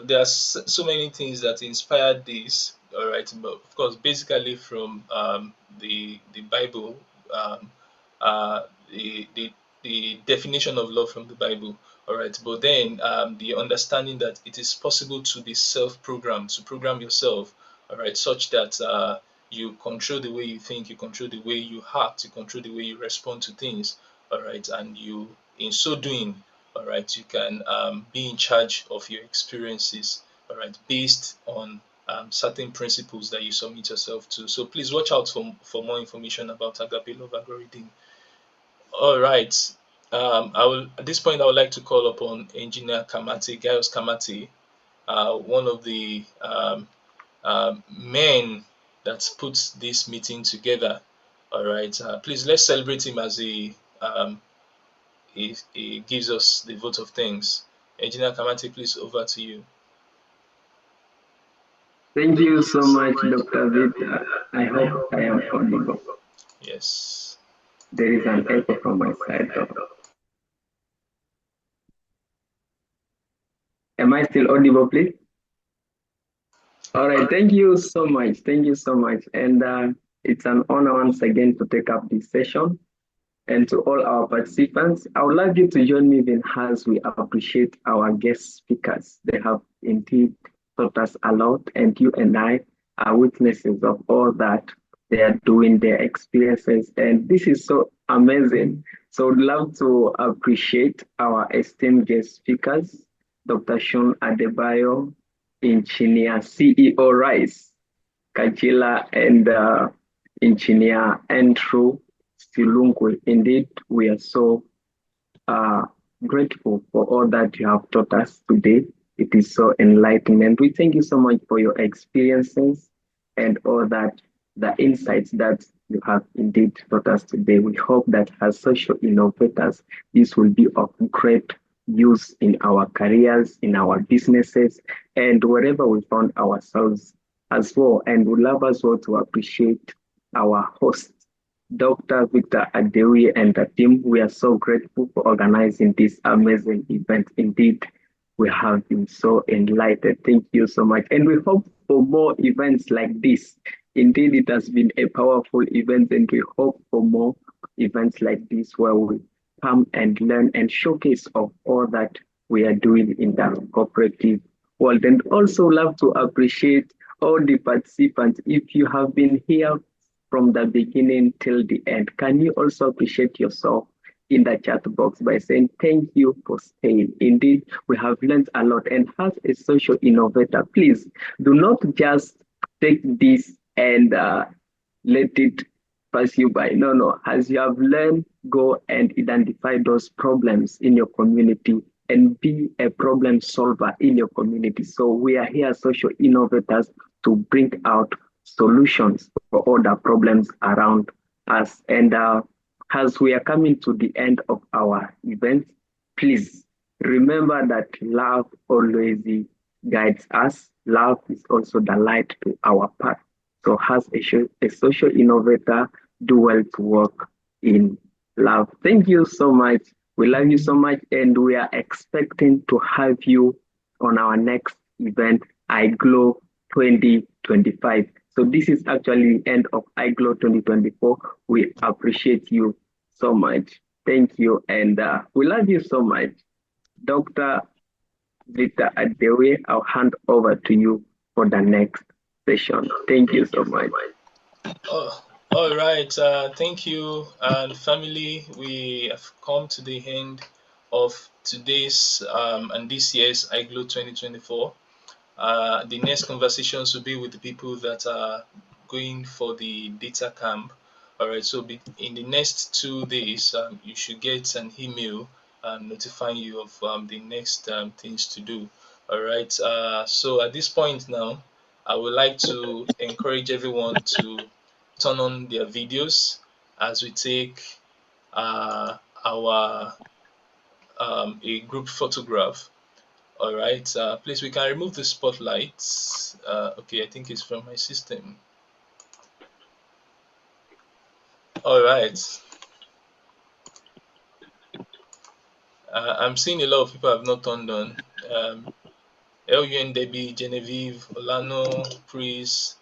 there's so many things that inspired this. All right, but of course, basically from the Bible, um, uh, the, the the definition of love from the Bible. All right, but then the understanding that it is possible to be self-programmed, to program yourself. All right, such that you control the way you think, you control the way you act, you control the way you respond to things. All right, and you, in so doing, all right, you can be in charge of your experiences, all right, based on certain principles that you submit yourself to. So please watch out for more information about agape love algorithm. All right. I will at this point I would like to call upon engineer Kamati, Gaius Kamati, one of the men that puts this meeting together. All right. Please let's celebrate him as um, he gives us the vote of thanks. Engineer Kamati, please over to you. Thank you so much, Dr. Vita. I hope I am audible. Yes. There is an echo from my side, though. Am I still audible, please? All right, thank you so much. Thank you so much. And it's an honor once again to take up this session. And to all our participants, I would like you to join me in as we appreciate our guest speakers. They have indeed taught us a lot, and you and I are witnesses of all that they are doing, their experiences, and this is so amazing. So I'd love to appreciate our esteemed guest speakers, Dr. Sean Adebayo, Engineer CEO Rice, Kajila, and Engineer Andrew Silungwe. Indeed, we are so grateful for all that you have taught us today. It is so enlightening. We thank you so much for your experiences and all that, the insights that you have indeed taught us today. We hope that as social innovators, this will be of great use in our careers, in our businesses, and wherever we found ourselves as well. And we love as well to appreciate our host, Dr. Victor Adewi and the team. We are so grateful for organizing this amazing event. Indeed, we have been so enlightened. Thank you so much. And we hope for more events like this. Indeed, it has been a powerful event, and we hope for more events like this where we come and learn and showcase of all that we are doing in the cooperative world. And also love to appreciate all the participants. If you have been here from the beginning till the end, can you also appreciate yourself in the chat box by saying thank you for staying? Indeed, we have learned a lot. And as a social innovator, please do not just take this and let it pass you by. No. As you have learned, go and identify those problems in your community and be a problem solver in your community. So we are here, social innovators, to bring out solutions for all the problems around us. And as we are coming to the end of our event, please remember that love always guides us. Love is also the light to our path. So as a social innovator, do well to work in love. Thank you so much. We love you so much, and we are expecting to have you on our next event, IGLOW 2025. So this is actually the end of IGLOW 2024. We appreciate you so much. Thank you, and we love you so much. Dr. Victor Adewe, I'll hand over to you for the next session. Thank you so much. Oh, all right. Thank you, and family. We have come to the end of today's and this year's IGLOW 2024. The next conversations will be with the people that are going for the data camp. All right, so in the next 2 days, you should get an email notifying you of the next things to do. All right, so at this point now, I would like to encourage everyone to turn on their videos as we take our a group photograph. All right, please, we can remove the spotlights. Okay, I think it's from my system. All right. I'm seeing a lot of people have not turned on. LUN Debbie, Genevieve, Olano, Chris.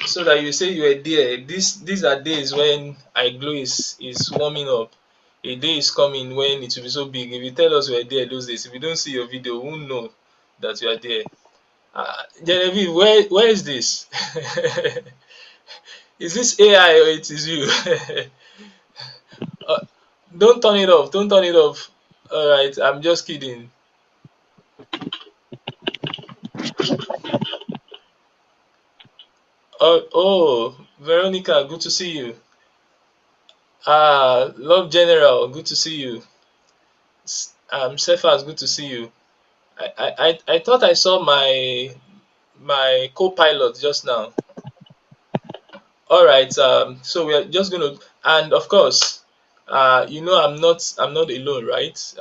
So that you say you were there. These are days when IGLOW is warming up. A day is coming when it will be so big. If you tell us you were there those days, if we don't see your video, we won't know that you are there. Genevieve, where is this? Is this AI or it is you? Don't turn it off. Don't turn it off. All right, I'm just kidding. Oh, Veronica, good to see you. Love General, good to see you. Cephas, good to see you. I thought I saw my co-pilot just now. All right, so we are just going to, and of course, I'm not alone, right?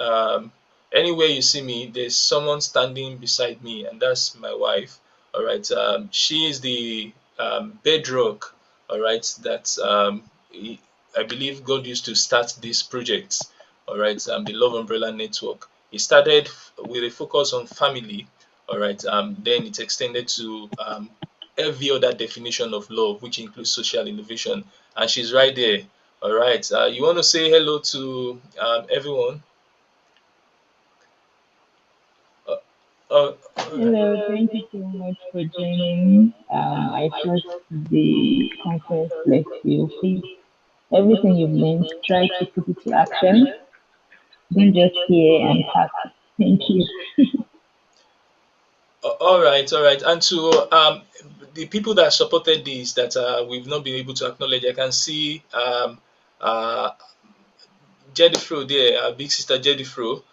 Anywhere you see me, there's someone standing beside me, and that's my wife. All right, she is the bedrock. All right, that I believe God used to start this project. All right, the Love Umbrella Network. It started with a focus on family. All right, then it extended to every other definition of love, which includes social innovation. And she's right there. All right. You want to say hello to everyone? Hello, thank you so much for joining. I trust the conference bless you. Please, everything you've learned, try to put it to action. Don't just hear and pass. Thank you. All right, all right. And to the people that supported this that we've not been able to acknowledge, I can see uh, Jedifro there, big sister Jedifro.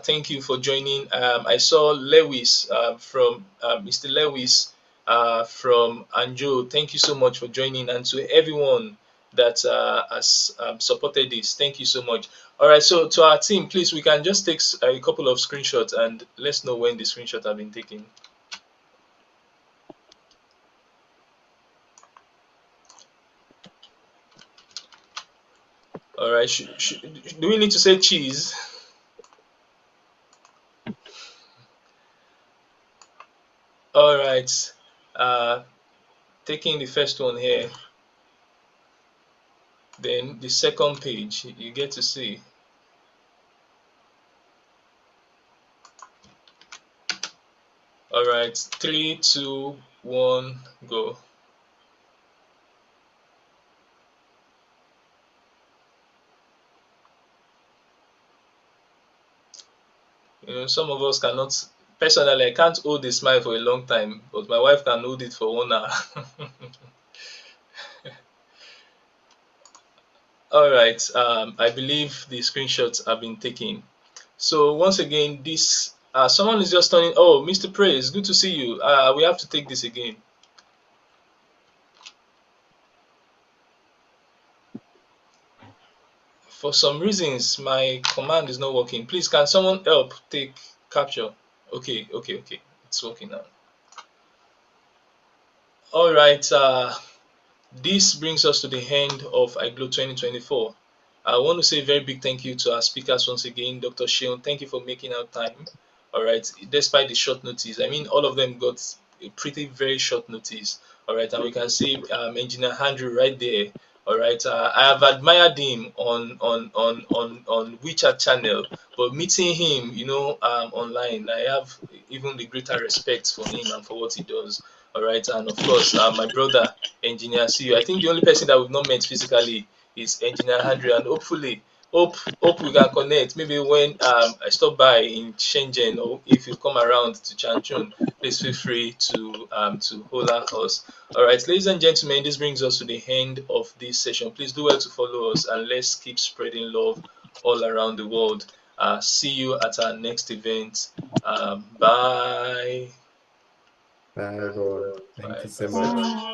Thank you for joining. I saw Lewis from Mr. Lewis from Anjo. Thank you so much for joining, and to everyone that has supported this. Thank you so much. All right, so to our team, please, we can just take a couple of screenshots and let's know when the screenshots have been taken. All right, do we need to say cheese? All right, taking the first one here. Then the second page, you get to see. All right, 3, 2, 1, go. You know, some of us cannot. Personally, I can't hold a smile for a long time, but my wife can hold it for 1 hour. All right, I believe the screenshots have been taken. So once again, this someone is just turning. Oh, Mr. Praise, good to see you. We have to take this again. For some reasons, my command is not working. Please, can someone help take capture? Okay, it's working now. All right, this brings us to the end of IGLOW 2024. I want to say a very big thank you to our speakers once again. Dr. Sheon, thank you for making out time. All right, despite the short notice, I mean, all of them got a pretty very short notice. All right, and we can see Engineer Andrew right there. All right, I have admired him on WeChat channel, but meeting him, online, I have even the greater respect for him and for what he does. All right, and of course, my brother, Engineer CU. I think the only person that we've not met physically is Engineer Andrew, and hopefully, hope we can connect. Maybe when I stop by in Shenzhen, or if you come around to Changchun, please feel free to holler us. All right, ladies and gentlemen, this brings us to the end of this session. Please do well to follow us, and let's keep spreading love all around the world. See you at our next event. Bye. Bye, everyone. Thank you so much. Bye.